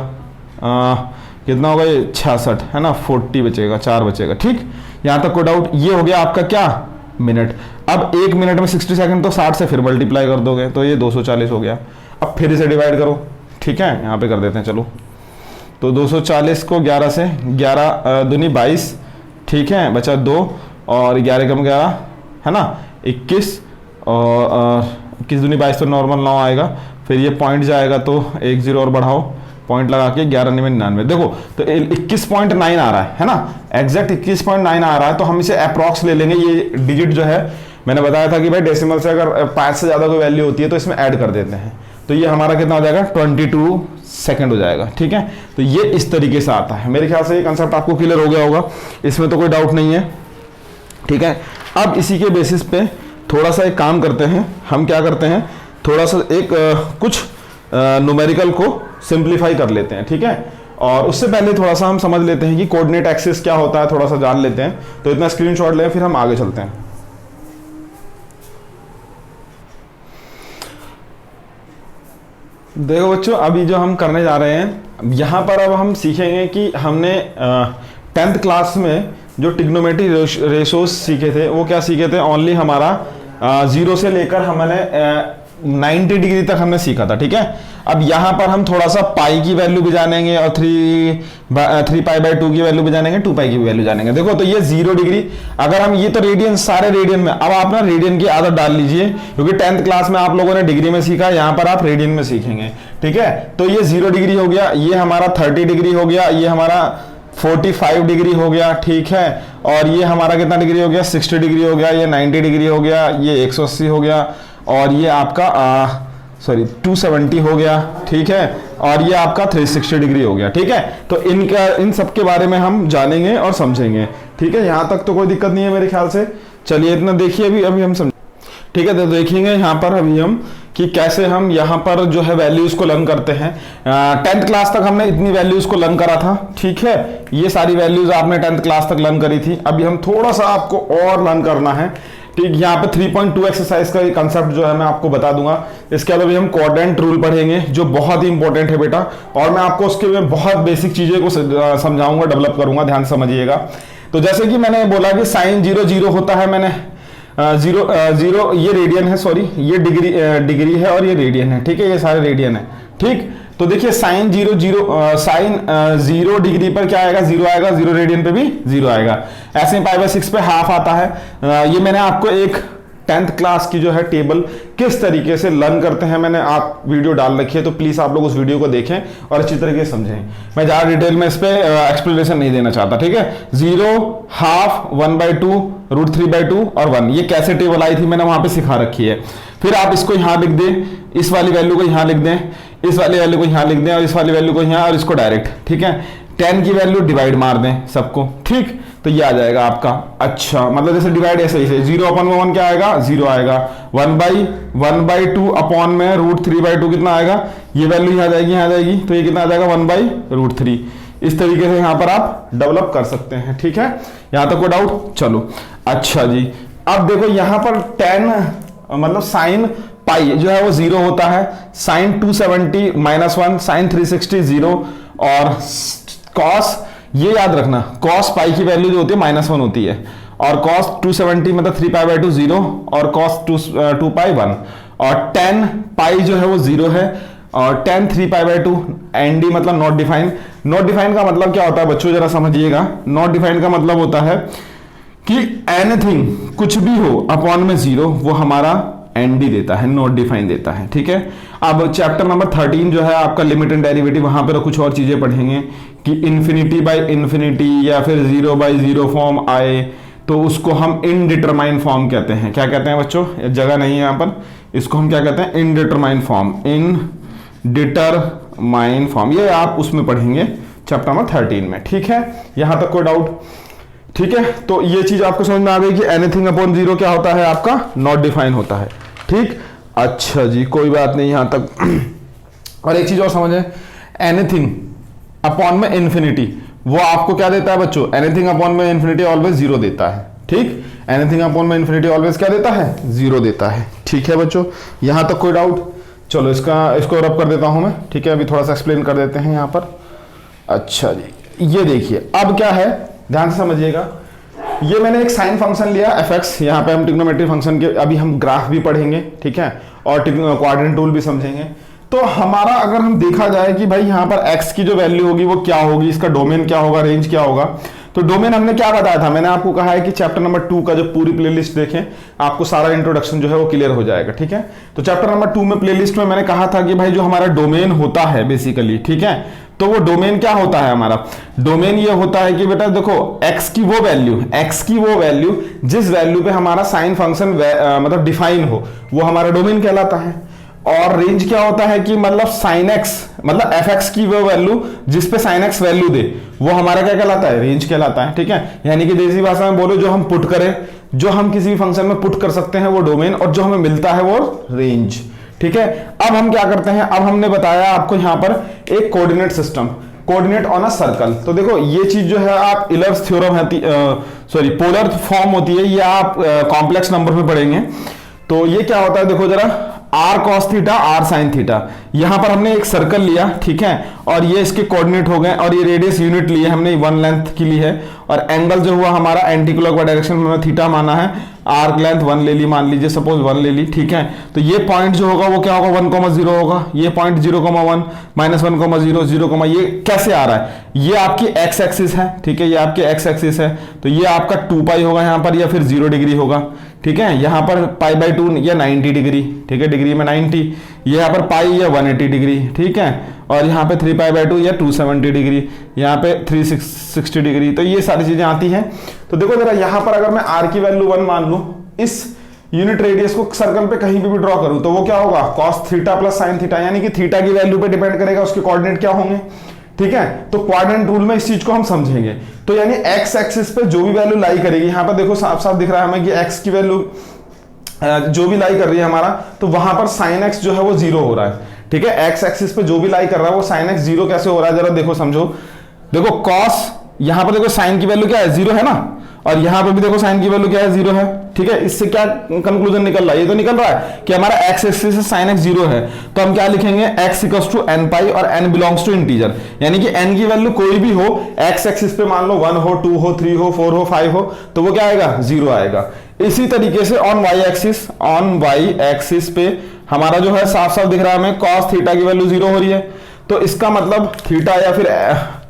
कितना होगा ये 66, है ना, 40 बचेगा, 4 बचेगा। ठीक, यहाँ तक कोई डाउट। ये हो गया आपका क्या, मिनट। अब 1 मिनट में 60 सेकंड, तो 60 से फिर मल्टीप्लाई कर दोगे तो ये 240 हो गया। अब फिर इसे डिवाइड करो। ठीक है, यहाँ पे कर देते हैं, चलो। तो 240 को 11 से, 11 दूनी 22। ठीक है, बचा 2, और 11 कम 11, है ना, 21, और 21 दूनी 22, तो नॉर्मल 9 आएगा। फिर ये पॉइंट जाएगा, तो 1 0 और बढ़ाओ, पॉइंट लगा के 11 × 99। देखो तो 21.9 आ रहा है ना, एग्जैक्ट 21.9 आ रहा है। तो हम इसे अप्रॉक्स ले लेंगे। ये डिजिट जो है, मैंने बताया था कि भाई डेसिमल से अगर 5 से ज़्यादा कोई वैल्यू होती है तो इसमें ऐड कर देते हैं। तो ये हमारा कितना हो जाएगा, 22 सेकंड हो जाएगा। ठीक है, तो ये इस तरीके से आता है। मेरे ख्याल से ये कंसेप्ट आपको क्लियर हो गया होगा, इसमें तो कोई डाउट नहीं है। ठीक है, अब इसी के बेसिस पे थोड़ा सा एक काम करते हैं। हम क्या करते हैं, थोड़ा सा कुछ न्यूमेरिकल को सिंप्लीफाई कर लेते हैं। ठीक है, और उससे पहले थोड़ा सा हम समझ लेते हैं कि कोऑर्डिनेट एक्सिस क्या होता है, थोड़ा सा जान लेते हैं। तो इतना स्क्रीनशॉट लें, फिर हम आगे चलते हैं। देखो बच्चों, अभी जो हम करने जा रहे हैं यहाँ पर, अब हम सीखेंगे कि हमने 10th क्लास में जो ट्रिग्नोमेट्री रेशोज सीखे थे, वो क्या सीखे थे, ओनली हमारा 0 से लेकर हमने 90 डिग्री तक हमने सीखा था। ठीक है, अब यहाँ पर हम थोड़ा सा पाई की वैल्यू भी जानेंगे, और 3π/2 की वैल्यू भी जानेंगे, 2π की भी वैल्यू जानेंगे। देखो तो ये 0 डिग्री, अगर हम, ये तो रेडियन, सारे रेडियन में। अब आप ना रेडियन की आदत डाल लीजिए, क्योंकि 10th क्लास में आप लोगों ने डिग्री में सीखा, यहाँ पर आप रेडियन में सीखेंगे। ठीक है, तो ये 0 डिग्री हो गया, ये हमारा 30 डिग्री हो गया, ये हमारा 45 डिग्री हो गया। ठीक है, और ये हमारा कितना डिग्री हो गया, 60 डिग्री हो गया, ये 90 डिग्री हो गया, ये 180 हो गया, और ये आपका 270 हो गया। ठीक है, और ये आपका 360 डिग्री हो गया। ठीक है, तो इन सब के बारे में हम जानेंगे और समझेंगे। ठीक है, यहां तक तो कोई दिक्कत नहीं है मेरे ख्याल से। चलिए इतना देखिए, अभी हम समझ। ठीक है, तो देखेंगे यहाँ पर अभी हम कि कैसे हम यहाँ पर जो है वैल्यूज को लर्न करते हैं। 10th क्लास तक हमने इतनी वैल्यूज को लर्न करा था। ठीक है, ये सारी वैल्यूज आपने 10th क्लास तक लर्न करी थी। अभी हम थोड़ा सा आपको और लर्न करना है। ठीक, यहाँ पे 3.2 एक्सरसाइज का कंसेप्ट जो है मैं आपको बता दूंगा। इसके अलावा भी हम क्वाड्रेंट रूल पढ़ेंगे जो बहुत ही इंपॉर्टेंट है बेटा, और मैं आपको उसके में बहुत बेसिक चीजें को समझाऊंगा, डेवलप करूंगा, ध्यान समझिएगा। तो जैसे कि मैंने बोला कि साइन 0 0 होता है, मैंने जीरो ये रेडियन है, सॉरी ये डिग्री है और ये रेडियन है। ठीक है, ये सारे रेडियन है। ठीक, तो देखिए साइन 0 डिग्री पर क्या आएगा, 0 आएगा, 0 रेडियन पे भी 0 आएगा। ऐसे ही π/6 पे हाफ आता है। ये मैंने आपको एक 10th क्लास की जो है टेबल किस तरीके से लर्न करते हैं मैंने आप वीडियो डाल रखी है, तो प्लीज आप लोग उस वीडियो को देखें और अच्छी तरीके से समझें। मैं ज्यादा डिटेल में इस पे एक्सप्लेनेशन नहीं देना चाहता। ठीक है, 0, हाफ, 1/2, √3/2 और 1, ये कैसे टेबल आई थी मैंने वहां पे सिखा रखी है। फिर आप इसको यहां लिख दें, इस वाली वैल्यू को यहां लिख दें, इस वाली वैल्यू को यहां लिख दें और इस वाली वैल्यू को यहां, और इसको डायरेक्ट। ठीक है, 10 की वैल्यू डिवाइड मार दें सबको। ठीक, तो ये आ जाएगा आपका। अच्छा, मतलब जैसे डिवाइड ऐसे ही 0/1 क्या आएगा, 0 आएगा। 1/2 अपॉन में √3/2 कितना आएगा, ये वैल्यू यहाँ जाएगी, यहाँ जाएगी, तो ये कितना आ जाएगा 1/√3। इस तरीके से यहाँ पर आप डेवलप कर सकते हैं। ठीक है, यहाँ तक कोई डाउट? चलो अच्छा जी, अब देखो यहाँ पर 10 मतलब साइन पाई जो है वो 0 होता है, साइन 270 -1, साइन 360 0, और कॉस, ये याद रखना, कॉस पाई की वैल्यू जो होती है -1 होती है, और कॉस 270 मतलब 3π/2 0, और कॉस 2π 1, और 10 पाई जो है वो 0 है, और 10 3π/2, ND मतलब नॉट डिफाइन। नॉट डिफाइन का मतलब क्या होता है बच्चों, जरा समझिएगा। नॉट डिफाइन का मतलब होता है कि एनीथिंग, कुछ भी हो, अपॉन में 0 वो हमारा ND देता है, नॉट डिफाइन देता है। ठीक है, अब चैप्टर नंबर 13 जो है आपका लिमिट एंड डेरिवेटिव, वहां पर कुछ और चीजें पढ़ेंगे कि इन्फिनिटी बाय इन्फिनिटी या फिर 0/0 फॉर्म आए तो उसको हम इनडिटरमाइन फॉर्म कहते हैं। क्या कहते हैं बच्चों, जगह नहीं है यहाँ पर, इसको हम क्या कहते हैं, इनडिटरमाइन फॉर्म, इनडिटरमाइन फॉर्म। ये आप उसमें पढ़ेंगे चैप्टर नंबर 13 में। ठीक है, यहां तक कोई डाउट? ठीक है, तो ये चीज आपको समझ में आ गई कि एनीथिंग अपॉन 0 क्या होता है, आपका नॉट डिफाइन होता है। ठीक, अच्छा जी, कोई बात नहीं यहां तक। और एक चीज और समझें, एनीथिंग अपॉन में इन्फिनिटी वो आपको क्या देता है बच्चों, एनीथिंग अपॉन में इन्फिनिटी ऑलवेज 0 देता है। ठीक, एनीथिंग अपॉन में इन्फिनिटी ऑलवेज क्या देता है, 0 देता है। ठीक है बच्चों, यहां तक कोई डाउट? चलो इसको रब कर देता हूं मैं। ठीक है, अभी थोड़ा सा एक्सप्लेन कर देते हैं यहां पर। अच्छा जी, ये देखिए अब क्या है, ध्यान से समझिएगा। ये मैंने एक साइन फंक्शन लिया fx, यहाँ पे हम ट्रिग्नोमेट्री फंक्शन के अभी हम ग्राफ भी पढ़ेंगे। ठीक है, और क्वाड्रेंट रूल भी समझेंगे। तो हमारा अगर हम देखा जाए कि भाई यहाँ पर x की जो वैल्यू होगी वो क्या होगी, इसका डोमेन क्या होगा, रेंज क्या होगा, तो डोमेन हमने क्या बताया था, मैंने आपको कहा है कि चैप्टर नंबर 2 का जो पूरी प्लेलिस्ट देखें, आपको सारा इंट्रोडक्शन जो है वो क्लियर हो जाएगा। ठीक है, तो चैप्टर नंबर 2 में प्लेलिस्ट में मैंने कहा था कि भाई जो हमारा डोमेन होता है बेसिकली, ठीक है, तो वो डोमेन क्या होता है हमारा, डोमेन ये होता है कि बेटा देखो x की वो वैल्यू जिस वैल्यू पे हमारा साइन फंक्शन मतलब डिफाइन हो, वो हमारा डोमेन कहलाता है। और रेंज क्या होता है कि मतलब साइन x मतलब fx की वो वैल्यू जिस पे साइन x वैल्यू दे, वो हमारा क्या कहलाता है, रेंज कहलाता है। ठीक है, यानी कि देसी भाषा में बोलो, जो हम पुट करें, जो हम किसी भी फंक्शन में पुट कर सकते हैं वो डोमेन, और जो हमें मिलता है वो रेंज। ठीक है, अब हम क्या करते हैं, अब हमने बताया आपको यहां पर एक coordinate system, coordinate on a circle. तो देखो ये चीज जो है आप इलर्स थ्योरम है, पोलर फॉर्म होती है, ये आप कॉम्प्लेक्स नंबर में पढ़ेंगे। तो ये क्या होता है, देखो जरा, r cos theta, r sin theta, यहां पर हमने एक सर्कल लिया। ठीक है, और ये इसके कोऑर्डिनेट हो गए, और ये रेडियस यूनिट लिए हमने 1 लेंथ की ली है, और एंगल जो हुआ हमारा एंटी क्लॉकवाइज डायरेक्शन में थीटा माना है, आर्क लेंथ 1 ले ली, मान लीजिए सपोज 1 ले ली। ठीक है, तो ये पॉइंट जो होगा वो क्या होगा, 1,0 होगा, ये पॉइंट 0,1 -1,0 0, ये कैसे आ रहा है, ये आपकी x एक्सिस है। ठीक है, ये आपकी x एक्सिस है, तो ये आपका 2π होगा यहाँ पर, या फिर 0 डिग्री होगा। ठीक है, यहाँ पर π/2 या 90 डिग्री। ठीक है, डिग्री में 90, यहाँ पर पाई या 180 डिग्री। ठीक है, और यहाँ पे 3π/2 या 270 डिग्री, यहाँ पे 360 डिग्री। तो ये सारी चीजें आती हैं। तो देखो जरा यहाँ पर अगर मैं r की वैल्यू 1 मान लूं, इस यूनिट रेडियस को सर्कल पे कहीं भी ड्रॉ करूं तो वो क्या होगा, cos theta plus sine theta, यानी कि थीटा की वैल्यू पे डिपेंड करेगा उसके कोऑर्डिनेट क्या होंगे। ठीक है, तो क्वाड्रेंट रूल में इस चीज को हम समझेंगे। तो यानी एक्स एक्सिस पे जो भी वैल्यू लाई करेगी, यहां पर देखो साफ साफ दिख रहा है हमें कि एक्स की वैल्यू जो भी लाई कर रही है हमारा, तो वहां पर साइन एक्स जो है वो 0 हो रहा है। ठीक है, एक्स एक्सिस पे जो भी लाई कर रहा है वो साइन एक्स 0 कैसे हो रहा है, जरा देखो समझो। देखो कॉस, यहां पर देखो साइन की वैल्यू क्या है, 0 है ना, और यहां पर भी देखो साइन की वैल्यू क्या है, 0 है। ठीक है, इससे क्या कंक्लूजन निकल रहा है, ये तो निकल रहा है कि हमारा एक्स एक्सिस से साइन एक्स 0 है, तो हम क्या लिखेंगे, x इक्वल्स टू एन पाई और n बिलोंग्स टू इंटीजर, यानी कि n की वैल्यू कोई भी हो, x एक्सिस पे मान लो 1 हो, 2 हो, 3 हो, 4 हो, 5 हो, तो वो क्या आएगा, 0 आएगा। इसी तरीके से ऑन y एक्सिस पे हमारा जो है साफ साफ दिख रहा है हमें cos थीटा की वैल्यू 0 हो रही है, तो इसका मतलब थीटा या फिर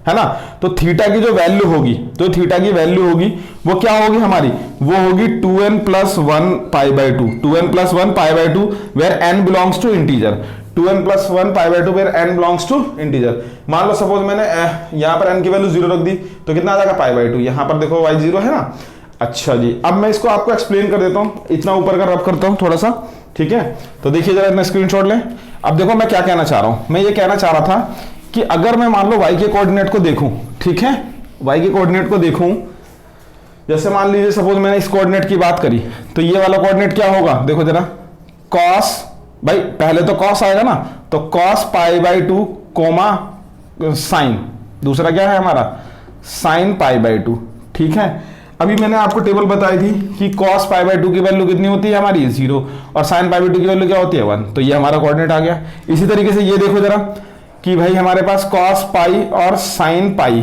है ना, तो थीटा की जो वैल्यू होगी, तो थीटा की वैल्यू होगी वो क्या होगी हमारी, वो होगी 2n plus 1 pi by 2, 2n plus 1 pi by 2 where n belongs to integer, 2n plus 1 pi by 2 where n belongs to integer. मान लो सपोज मैंने यहां पर n की वैल्यू 0 रख दी, तो कितना आ जाएगा, पाई बाई 2, यहां पर देखो y 0 है ना। अच्छा जी, अब मैं इसको आपको एक्सप्लेन कर देता हूं, इतना ऊपर का रब करता हूं थोड़ा सा। ठीक है, तो देखिए जरा, इतना स्क्रीनशॉट लें। अब देखो मैं क्या कहना चाह रहा हूं, मैं ये कहना चाह रहा था कि अगर मैं मान लो y के कोऑर्डिनेट को देखूं, ठीक है, y के कोऑर्डिनेट को देखूं, जैसे मान लीजिए सपोज मैंने इस कोऑर्डिनेट की बात करी, तो ये वाला कोऑर्डिनेट क्या होगा, देखो जरा, cos, भाई पहले तो cos आएगा ना, तो cos pi by 2 coma sign, दूसरा क्या है हमारा, साइन पाई बाई 2। ठीक है, अभी मैंने आपको टेबल बताई थी कि cos पाई बाई 2 की वैल्यू कितनी होती है हमारी, 0, और साइन पाई बाई 2 की वैल्यू क्या होती है, 1, तो ये हमारा कोऑर्डिनेट आ गया। इसी तरीके से ये देखो जरा कि भाई हमारे पास cos पाई और sin पाई,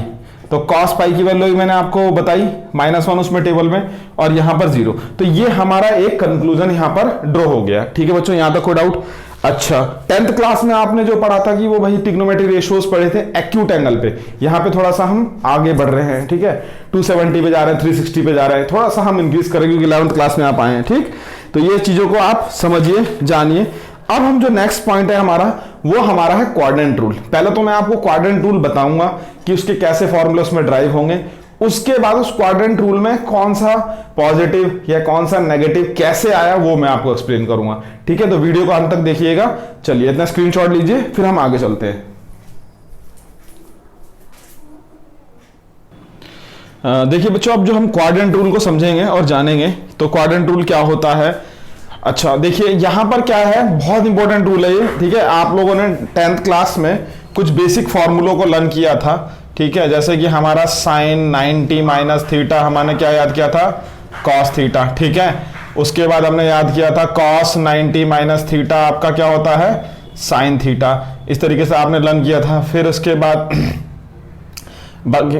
तो cos पाई की वैल्यू मैंने आपको बताई -1 उसमें टेबल में, और यहां पर 0, तो ये हमारा एक कंक्लूजन यहां पर ड्रॉ हो गया। ठीक है बच्चों, यहां तक कोई डाउट। अच्छा, 10th क्लास में आपने जो पढ़ा था कि वो भाई ट्रिग्नोमेट्रिक रेशियोज पढ़े थे एक्यूट एंगल पे, यहां पे थोड़ा सा हम आगे बढ़ रहे हैं। ठीक है, 270 पे जा रहे हैं, 360 पे जा रहे हैं, थोड़ा सा हम इंक्रीज करेंगे क्योंकि 11th क्लास में आप आए हैं। ठीक, तो ये चीजों को आप समझिए, जानिए। अब हम जो नेक्स्ट पॉइंट है हमारा, वो हमारा है क्वाड्रेंट रूल। पहले तो मैं आपको क्वाड्रेंट रूल बताऊंगा कि उसके कैसे फॉर्मूले उसमें ड्राइव होंगे, उसके बाद उस क्वाड्रेंट रूल में कौन सा पॉजिटिव या कौन सा नेगेटिव कैसे आया वो मैं आपको एक्सप्लेन करूंगा। ठीक है, तो वीडियो को अंत तक देखिएगा। चलिए इतना स्क्रीनशॉट लीजिए, फिर हम आगे चलते हैं। देखिए बच्चों, अब जो हम क्वाड्रेंट रूल को समझेंगे और जानेंगे, तो क्वाड्रेंट रूल क्या होता है। अच्छा देखिए, यहां पर क्या है, बहुत इंपॉर्टेंट रूल है ये। ठीक है, आप लोगों ने 10th क्लास में कुछ बेसिक फॉर्मूलों को लर्न किया था। ठीक है, जैसे कि हमारा साइन 90 माइनस थीटा, हमने क्या याद किया था, कॉस थीटा। ठीक है, उसके बाद हमने याद किया था कॉस 90 माइनस थीटा आपका क्या होता है, साइन थीटा। इस तरीके से आपने लर्न किया था। फिर उसके बाद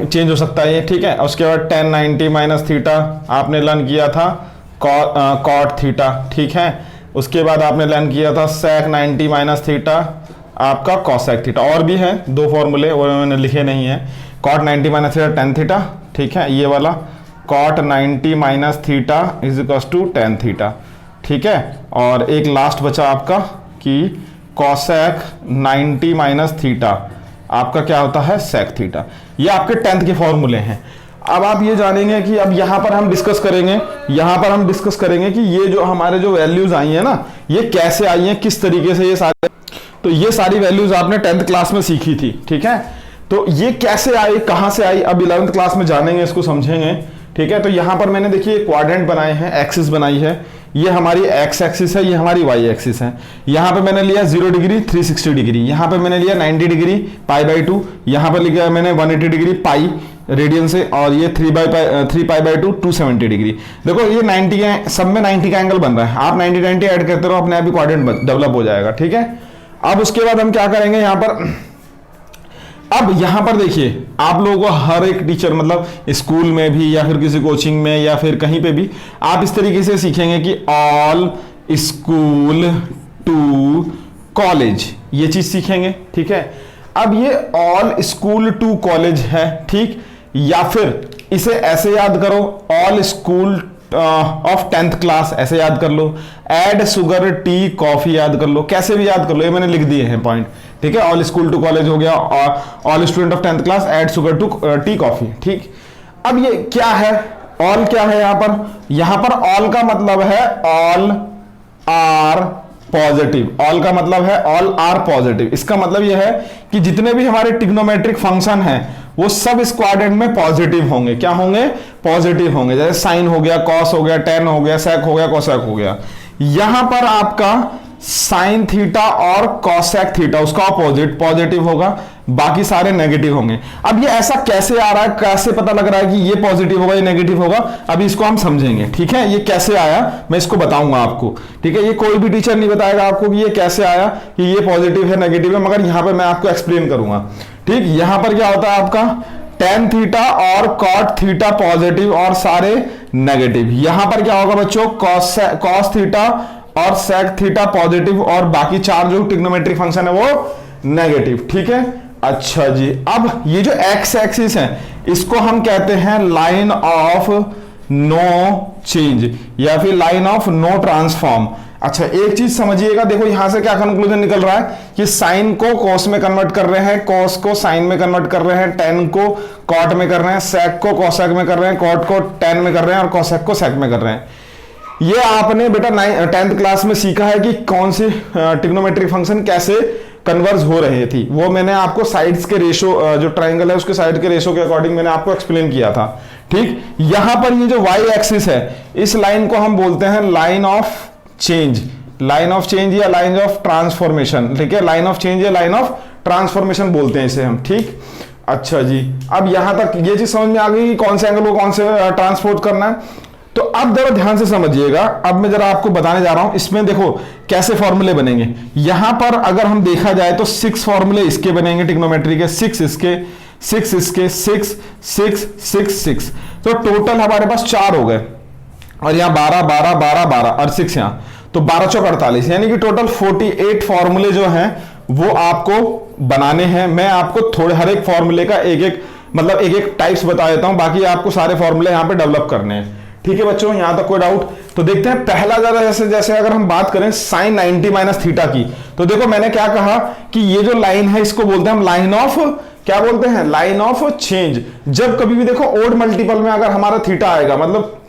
चेंज हो सकता है ये। ठीक है, उसके बाद tan 90 माइनस थीटा आपने लर्न किया था कॉट थीटा। ठीक है, उसके बाद आपने लर्न किया था sec 90 माइनस थीटा आपका cosec थीटा। और भी है 2 फॉर्मूले, वो मैंने लिखे नहीं है। cot 90 minus theta tan theta. ठीक है, ये वाला cot 90 minus theta is equals to tan theta. ठीक है, और एक लास्ट बचा आपका कि cosec 90 माइनस थीटा आपका क्या होता है, sec थीटा। ये आपके 10th के फॉर्मूले हैं। अब आप ये जानेंगे कि अब यहां पर हम डिस्कस करेंगे कि ये जो हमारे जो वैल्यूज आई है ना, ये कैसे आई हैं, किस तरीके से ये सारे, तो ये सारी वैल्यूज आपने 10th क्लास में सीखी थी। ठीक है, तो ये कैसे आई, कहां से आई, अब 11th क्लास में जानेंगे, इसको समझेंगे। ठीक है, तो यहां पर मैंने देखिए क्वाड्रेंट बनाए हैं, एक्सिस बनाई है, ये हमारी एक्स एक्सिस है, ये हमारी वाई एक्सिस है। यहां पे मैंने लिया 0 डिग्री 360 डिग्री, यहां पे मैंने लिया 90 डिग्री पाई बाई 2, यहां पे लिखा मैंने 180 डिग्री पाई रेडियन से, और ये 3 पाई बाई 2 270 डिग्री। देखो ये 90 के सब में 90 का एंगल बन रहा है, आप 90 ऐड करते रहो, अपने आप ही क्वाड्रेंट डेवलप हो जाएगा। ठीक है, अब उसके बाद हम क्या करेंगे यहाँ पर, अब यहां पर देखिए आप लोगों को हर एक टीचर, मतलब स्कूल में भी या फिर किसी कोचिंग में या फिर कहीं पे भी आप इस तरीके से सीखेंगे कि ऑल स्कूल टू कॉलेज, ये चीज सीखेंगे। ठीक है, अब ये ऑल स्कूल टू कॉलेज है, ठीक, या फिर इसे ऐसे याद करो, all school of 10th class ऐसे याद कर लो, एड शुगर टी कॉफी याद कर लो, कैसे भी याद कर लो, ये मैंने लिख दिए हैं पॉइंट। ठीक है, ऑल स्कूल टू कॉलेज हो गया, all student of 10th class add sugar to tea coffee. ठीक, अब ये क्या है, ऑल क्या है यहां पर ऑल का मतलब है ऑल आर पॉजिटिव। ऑल का मतलब है ऑल आर पॉजिटिव। इसका मतलब यह है कि जितने भी हमारे ट्रिग्नोमेट्रिक फंक्शन हैं वो सब इस क्वाड्रेंट में पॉजिटिव होंगे। क्या होंगे? पॉजिटिव होंगे। जैसे साइन हो गया, कॉस हो गया, टेन हो गया, सेक हो गया, कोसेक हो गया। यहां पर आपका साइन थीटा और कॉसेक थीटा उसका ऑपोजिट पॉजिटिव होगा, बाकी सारे नेगेटिव होंगे। अब ये ऐसा कैसे आ रहा है, कैसे पता लग रहा है कि ये पॉजिटिव होगा, ये नेगेटिव होगा? अभी इसको हम समझेंगे, ठीक है। ये कैसे आया मैं इसको बताऊंगा आपको, ठीक है। ये कोई भी टीचर नहीं बताएगा आपको कि ये कैसे आया, कि ये पॉजिटिव है नेगेटिव है, मगर यहां पर मैं आपको एक्सप्लेन करूंगा, ठीक। यहां पर क्या होता है आपका टेन थीटा और कॉट थीटा पॉजिटिव और सारे नेगेटिव। यहां पर क्या होगा बच्चों? कॉस थीटा और सेक थीटा पॉजिटिव और बाकी चार जो ट्रिग्नोमेट्रिक फंक्शन है वो नेगेटिव, ठीक है। अच्छा जी, अब ये जो एक्स एक्सिस है इसको हम कहते हैं लाइन ऑफ नो चेंज या फिर लाइन ऑफ नो ट्रांसफॉर्म। अच्छा, एक चीज समझिएगा, देखो यहां से क्या कंक्लूजन निकल रहा है कि साइन को कॉस में कन्वर्ट कर रहे हैं, कॉस को साइन में कन्वर्ट कर रहे हैं, टेन को कॉट में कर रहे हैं, सेक को कॉसेक में कर रहे हैं, कॉट को टेन में कर रहे हैं और कॉसेक को सेक में कर रहे हैं। ये आपने बेटा 10th क्लास में सीखा है कि कौन सी ट्रिग्नोमेट्रिक फंक्शन कैसे कन्वर्ज हो रही थी। वो मैंने आपको साइड्स के रेशो, जो ट्राइंगल है उसके साइड के रेशो के अकॉर्डिंग मैंने आपको एक्सप्लेन किया था, ठीक। यहां पर ये जो वाई एक्सिस है इस लाइन को हम बोलते हैं line of change, line of change या लाइन ऑफ ट्रांसफॉर्मेशन, ठीक है। लाइन ऑफ चेंज या लाइन ऑफ ट्रांसफॉर्मेशन बोलते हैं इसे हम, ठीक। अच्छा जी, अब यहां तक ये चीज समझ में आ गई कि कौन से एंगल को कौन से ट्रांसपोर्ट करना है। तो अब जरा ध्यान से समझिएगा, अब मैं जरा आपको बताने जा रहा हूं इसमें देखो कैसे फॉर्मूले बनेंगे। यहां पर अगर हम देखा जाए तो 6 फॉर्मूले इसके बनेंगे ट्रिग्नोमेट्री के, 6 इसके, 6 इसके, 6 6 6 6, तो टोटल हमारे पास 4 हो गए और यहां 12 12 12 12 और 6 यहां, तो 12 चौक 48, यानी कि टोटल 48 फॉर्मूले जो हैं वो आपको बनाने हैं। मैं आपको थोड़े हर एक फॉर्मूले का एक एक टाइप्स बता देता हूं, बाकी आपको सारे फॉर्मूले यहां पे डेवलप करने हैं, ठीक है बच्चों। यहां तक कोई डाउट? तो देखते हैं पहला ज्यादा, जैसे अगर हम बात करें साइन 90 माइनस थीटा की, तो देखो मैंने क्या कहा कि ये जो लाइन है इसको बोलते हैं हम लाइन ऑफ, क्या बोलते हैं? Line of change. जब कभी भी देखो ओड मल्टीपल में अगर हमारा थीटा आएगा, मतलब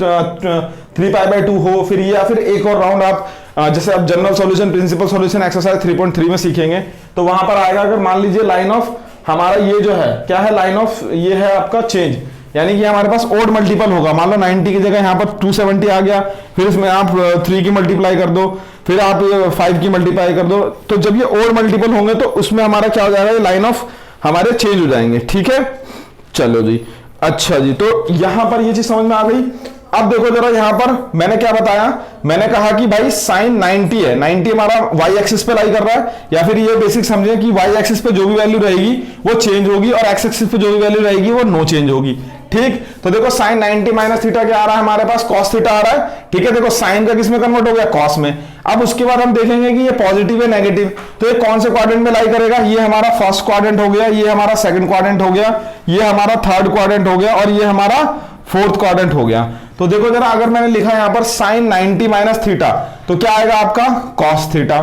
3π/2 हो, फिर या फिर एक और राउंड आप जैसे आप general solution, principal solution exercise 3.3 में सीखेंगे, तो वहां पर आएगा अगर मान लीजिए लाइन ऑफ हमारा ये जो है क्या है, लाइन ऑफ ये है आपका चेंज, यानी कि हमारे पास ओड मल्टीपल होगा। मान लो 90 की जगह यहां पर 270 आ गया, फिर इसमें आप 3 की मल्टीप्लाई कर दो, फिर आप 5 की मल्टीप्लाई कर दो, तो जब ये ओड मल्टीपल होंगे तो उसमें हमारा क्या हो जाएगा, ये लाइन ऑफ हमारे चेंज हो जाएंगे, ठीक है। चलो जी, अच्छा जी, तो यहां पर ये चीज समझ में आ गई। अब देखो जरा यहां पर मैंने क्या बताया, मैंने कहा कि भाई साइन 90 है, 90 हमारा वाई एक्सिस पे लाई कर रहा है, या फिर ये बेसिक समझे कि वाई एक्सिस पे जो भी वैल्यू रहेगी वो चेंज होगी और एक्स एक्सिस पे जो भी वैल्यू रहेगी वो नो चेंज होगी, ठीक। तो देखो साइन 90 माइनस थीटा क्या आ रहा है हमारे पास, कॉस थीटा आ रहा है, ठीक है। देखो साइन का किस में कन्वर्ट हो गया, कॉस में। अब उसके बाद हम देखेंगे कि ये पॉजिटिव है नेगेटिव, तो ये कौन से क्वाड्रेंट में लाई करेगा, ये हमारा फर्स्ट क्वाड्रेंट हो गया, ये हमारा सेकंड क्वाड्रेंट हो गया, ये हमारा थर्ड क्वाड्रेंट हो गया और ये हमारा फोर्थ क्वाड्रेंट हो गया। तो देखो जरा, अगर मैंने लिखा यहां पर साइन 90 माइनस थीटा, तो क्या आएगा आपका कॉस थीटा।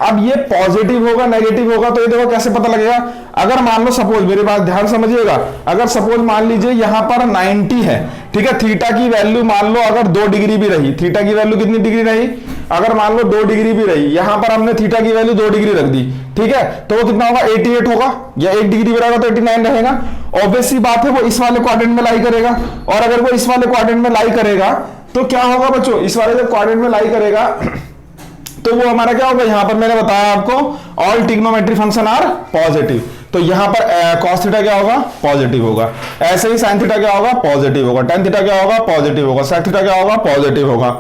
अब ये पॉजिटिव होगा नेगेटिव होगा, तो ये देखो कैसे पता लगेगा। अगर मान लो सपोज, मेरी बात ध्यान समझिएगा, अगर सपोज मान लीजिए यहां पर 90 है, ठीक है, थीटा की वैल्यू मान लो अगर 2 डिग्री भी रही, थीटा की वैल्यू कितनी डिग्री रही, अगर मान लो 2 डिग्री भी रही, यहां पर हमने थीटा की वैल्यू 2 डिग्री रख दी, ठीक है, तो वो कितना होगा, 88 होगा, या 1 डिग्री भी रहेगा तो 89 रहेगा। ऑब्वियस सी बात है वो इस वाले क्वाड्रेंट में लाई करेगा, और अगर वो इस वाले क्वाड्रेंट में लाई करेगा तो क्या होगा बच्चों, इस वाले जब क्वाड्रेंट में लाई करेगा तो वो हमारा क्या होगा, यहां पर मैंने बताया आपको all trigonometric function are positive, तो यहां पर cos थीटा क्या होगा, पॉजिटिव होगा। ऐसे ही sin थीटा क्या होगा, पॉजिटिव होगा। tan थीटा क्या होगा, पॉजिटिव होगा। sec थीटा क्या होगा, पॉजिटिव होगा।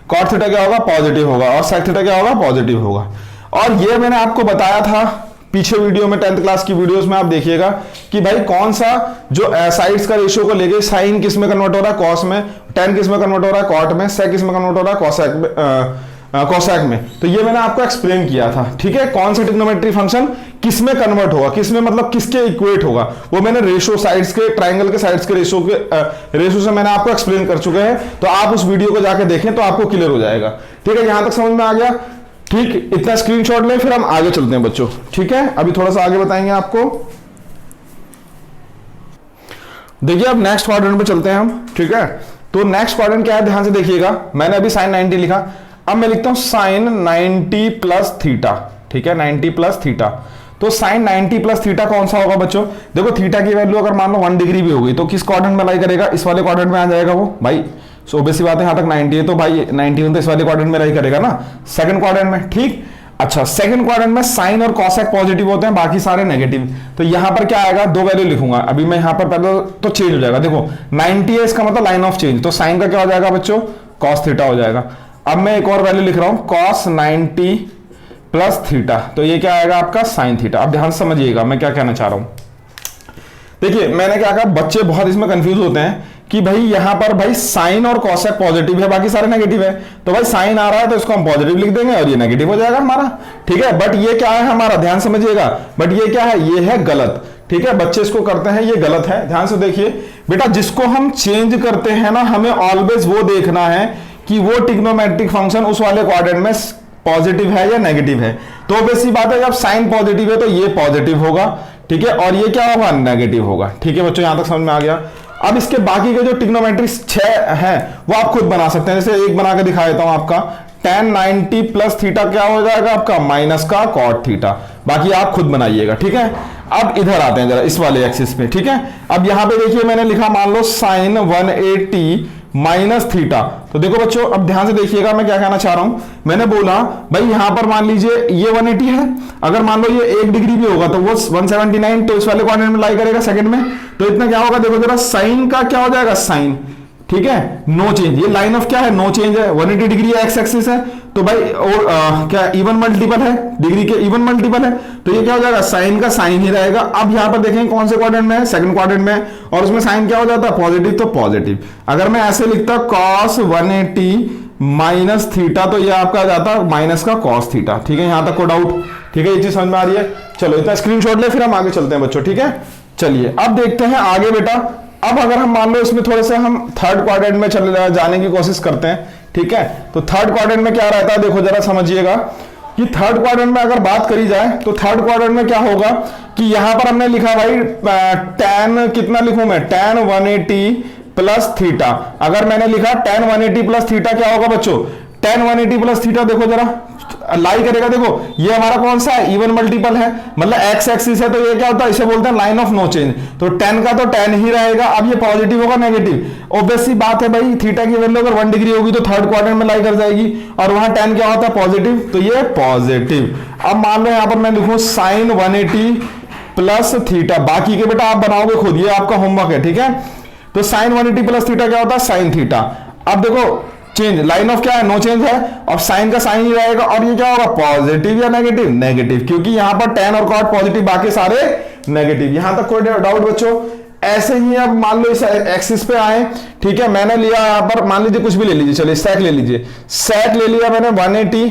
cot थीटा क्या होगा, पॉजिटिव होगा। और sec थीटा क्या होगा, पॉजिटिव होगा। और ये मैंने आपको बताया था पीछे वीडियो में, 10th क्लास की वीडियोस में आप देखिएगा कि भाई कौन सा जो साइड्स का रेशियो को लेके साइन किस में कन्वर्ट हो रहा है, कॉस में, tan किस में कन्वर्ट हो रहा है, कॉट में, sec किस में कन्वर्ट हो रहा है, कोसेक में। तो ये मैंने आपको एक्सप्लेन किया था, ठीक है, कौन सा ट्रिग्नोमेट्री फंक्शन किस में कन्वर्ट होगा, किस में मतलब किसके इक्वेट होगा, वो मैंने रेशो साइड्स के, ट्राइंगल के साइड्स के रेशो से मैंने आपको एक्सप्लेन कर चुके हैं। तो आप उस वीडियो को जाके देखें तो आपको क्लियर हो जाएगा, ठीक है। यहां तक समझ में आ गया, ठीक, इतना स्क्रीनशॉट लें, फिर हम आगे चलते हैं बच्चों, ठीक है। अभी थोड़ा सा आगे बताएंगे आपको। देखिए अब नेक्स्ट क्वाड्रेंट पे चलते हैं हम, ठीक है। तो नेक्स्ट क्वाड्रेंट क्या है ध्यान से देखिएगा, मैंने अभी साइन 90 लिखा, अब मैं लिखता हूं साइन 90 प्लस थीटा, ठीक है 90 प्लस थीटा। तो साइन 90 प्लस थीटा कौन सा होगा बच्चों, देखो थीटा की वैल्यू अगर मान लो 1 डिग्री भी होगी तो किस क्वाड्रेंट में लाई करेगा, इस वाले क्वाड्रेंट में आ जाएगा वो भाई। सो ऑब्वियस बात है यहां तक 90 है तो भाई 91 तो इस वाले क्वाड्रेंट में लाई करेगा ना, सेकंड क्वाड्रेंट में, ठीक। अच्छा सेकंड क्वाड्रेंट में साइन और कॉसेक पॉजिटिव होते हैं, बाकी सारे नेगेटिव। तो यहां पर क्या आएगा, दो वैल्यू लिखूंगा अभी मैं यहां पर, पहले तो चेंज हो जाएगा, देखो 90 है इसका मतलब लाइन ऑफ चेंज, तो साइन का क्या हो जाएगा बच्चों, कॉस थीटा हो जाएगा। अब मैं एक और वैल्यू लिख रहा हूं कॉस 90 प्लस थीटा, तो ये क्या आएगा आपका साइन थीटा। अब ध्यान समझिएगा मैं क्या कहना चाह रहा हूं, देखिए मैंने क्या कहा, बच्चे बहुत इसमें कंफ्यूज होते हैं कि भाई यहां पर भाई साइन और कॉसेक पॉजिटिव है, बाकी सारे नेगेटिव है, तो भाई साइन आ रहा है तो इसको हम पॉजिटिव लिख देंगे और ये नेगेटिव हो जाएगा हमारा, ठीक है। बट ये क्या है हमारा, ध्यान समझिएगा, बट ये क्या है, ये है गलत, ठीक है। बच्चे इसको करते हैं, ये गलत है, ध्यान से देखिए बेटा। जिसको हम चेंज करते हैं ना, हमें ऑलवेज वो देखना है कि वो ट्रिग्नोमेट्रिक फंक्शन उस वाले क्वाड्रेंट में पॉजिटिव है या नेगेटिव है। तो वैसी बात है जब साइन पॉजिटिव है तो ये पॉजिटिव होगा, ठीक है, और ये क्या होगा, नेगेटिव होगा, ठीक है बच्चों, यहां तक समझ में आ गया। अब इसके बाकी के जो ट्रिग्नोमेट्रिक 6 है वो आप खुद बना सकते हैं, जैसे एक बना के दिखा देता हूं आपका, tan 90 प्लस थीटा क्या हो जाएगा आपका, माइनस का कॉट थीटा, बाकी आप खुद बनाइएगा, ठीक है। अब इधर आते हैं जरा इस वाले एक्सिस पे, ठीक है। अब यहां पे देखिए मैंने लिखा मान लो साइन 180 माइनस थीटा, तो देखो बच्चों अब ध्यान से देखिएगा मैं क्या कहना चाह रहा हूं। मैंने बोला भाई यहां पर मान लीजिए ये 180 है, अगर मान लो ये 1 डिग्री भी होगा तो वो 179, तो इस वाले क्वाड्रेंट में लाई करेगा सेकंड में, तो इतना क्या होगा, देखो जरा साइन का क्या हो जाएगा, साइन, ठीक है, नो चेंज। ये लाइन ऑफ क्या है, नो चेंज है, 180 डिग्री एक्स एक्सिस है, तो भाई और क्या इवन मल्टीपल है, डिग्री के इवन मल्टीपल है, तो ये क्या हो जाएगा, साइन का साइन ही रहेगा। अब यहां पर देखेंगे कौन से क्वाड्रेंट में है, सेकंड क्वाड्रेंट में, और उसमें साइन क्या हो जाता है, पॉजिटिव, तो पॉजिटिव। अगर मैं ऐसे लिखता कॉस 180 माइनस थीटा, तो ये आपका जाता माइनस का कॉस थीटा, ठीक है, यहां तक कोई डाउट, ठीक है, ये चीज समझ में आ रही है। चलो इतना स्क्रीनशॉट ले, फिर हम आगे चलते हैं बच्चों, ठीक है। चलिए अब देखते हैं आगे बेटा। अब अगर हम मान लो इसमें थोड़े से हम थर्ड क्वाड्रेंट में चले जाने की कोशिश करते हैं, ठीक है। तो थर्ड क्वाड्रेंट में क्या रहता है, देखो जरा समझिएगा कि थर्ड क्वाड्रेंट में अगर बात करी जाए तो थर्ड क्वाड्रेंट में क्या होगा कि यहां पर हमने लिखा भाई tan कितना लिखूं मैं, tan 180 प्लस थीटा। अगर मैंने लिखा tan 180 प्लस थीटा क्या होगा बच्चों, tan 180 प्लस थीटा, देखो जरा लाई करेगा, देखो ये हमारा कौन सा है, इवन मल्टीपल है, मतलब एक्स एक्सिस है, तो ये क्या होता है, इसे बोलते हैं लाइन ऑफ नो चेंज, तो tan का तो tan ही रहेगा। अब ये पॉजिटिव होगा नेगेटिव, ऑब्वियस सी बात है भाई, थीटा की वैल्यू अगर 1 डिग्री होगी तो थर्ड क्वाड्रेंट में लाई कर जाएगी, और वहां tan क्या होता है, पॉजिटिव, तो ये पॉजिटिव। अब मान लो यहां पर मैं लिखूं साइन 180 प्लस थीटा, बाकी के बेटा आप बनाओगे खुद, ये आपका होमवर्क है, ठीक है। तो साइन 180 प्लस थीटा क्या होता है, साइन थीटा। अब देखो चेंज, लाइन ऑफ क्या है, नो चेंज है, और साइन का साइन ही रहेगा, और ये क्या होगा, पॉजिटिव या नेगेटिव, नेगेटिव, क्योंकि यहां पर tan और cot पॉजिटिव, बाकी सारे नेगेटिव। यहां तक कोई डाउट बच्चों, ऐसे ही अब मान लो इस एक्सिस पे आए, ठीक है, मैंने लिया यहां पर, मान लीजिए कुछ भी ले लीजिए, चलिए सेक ले लीजिए, सेक ले लिया मैंने 180,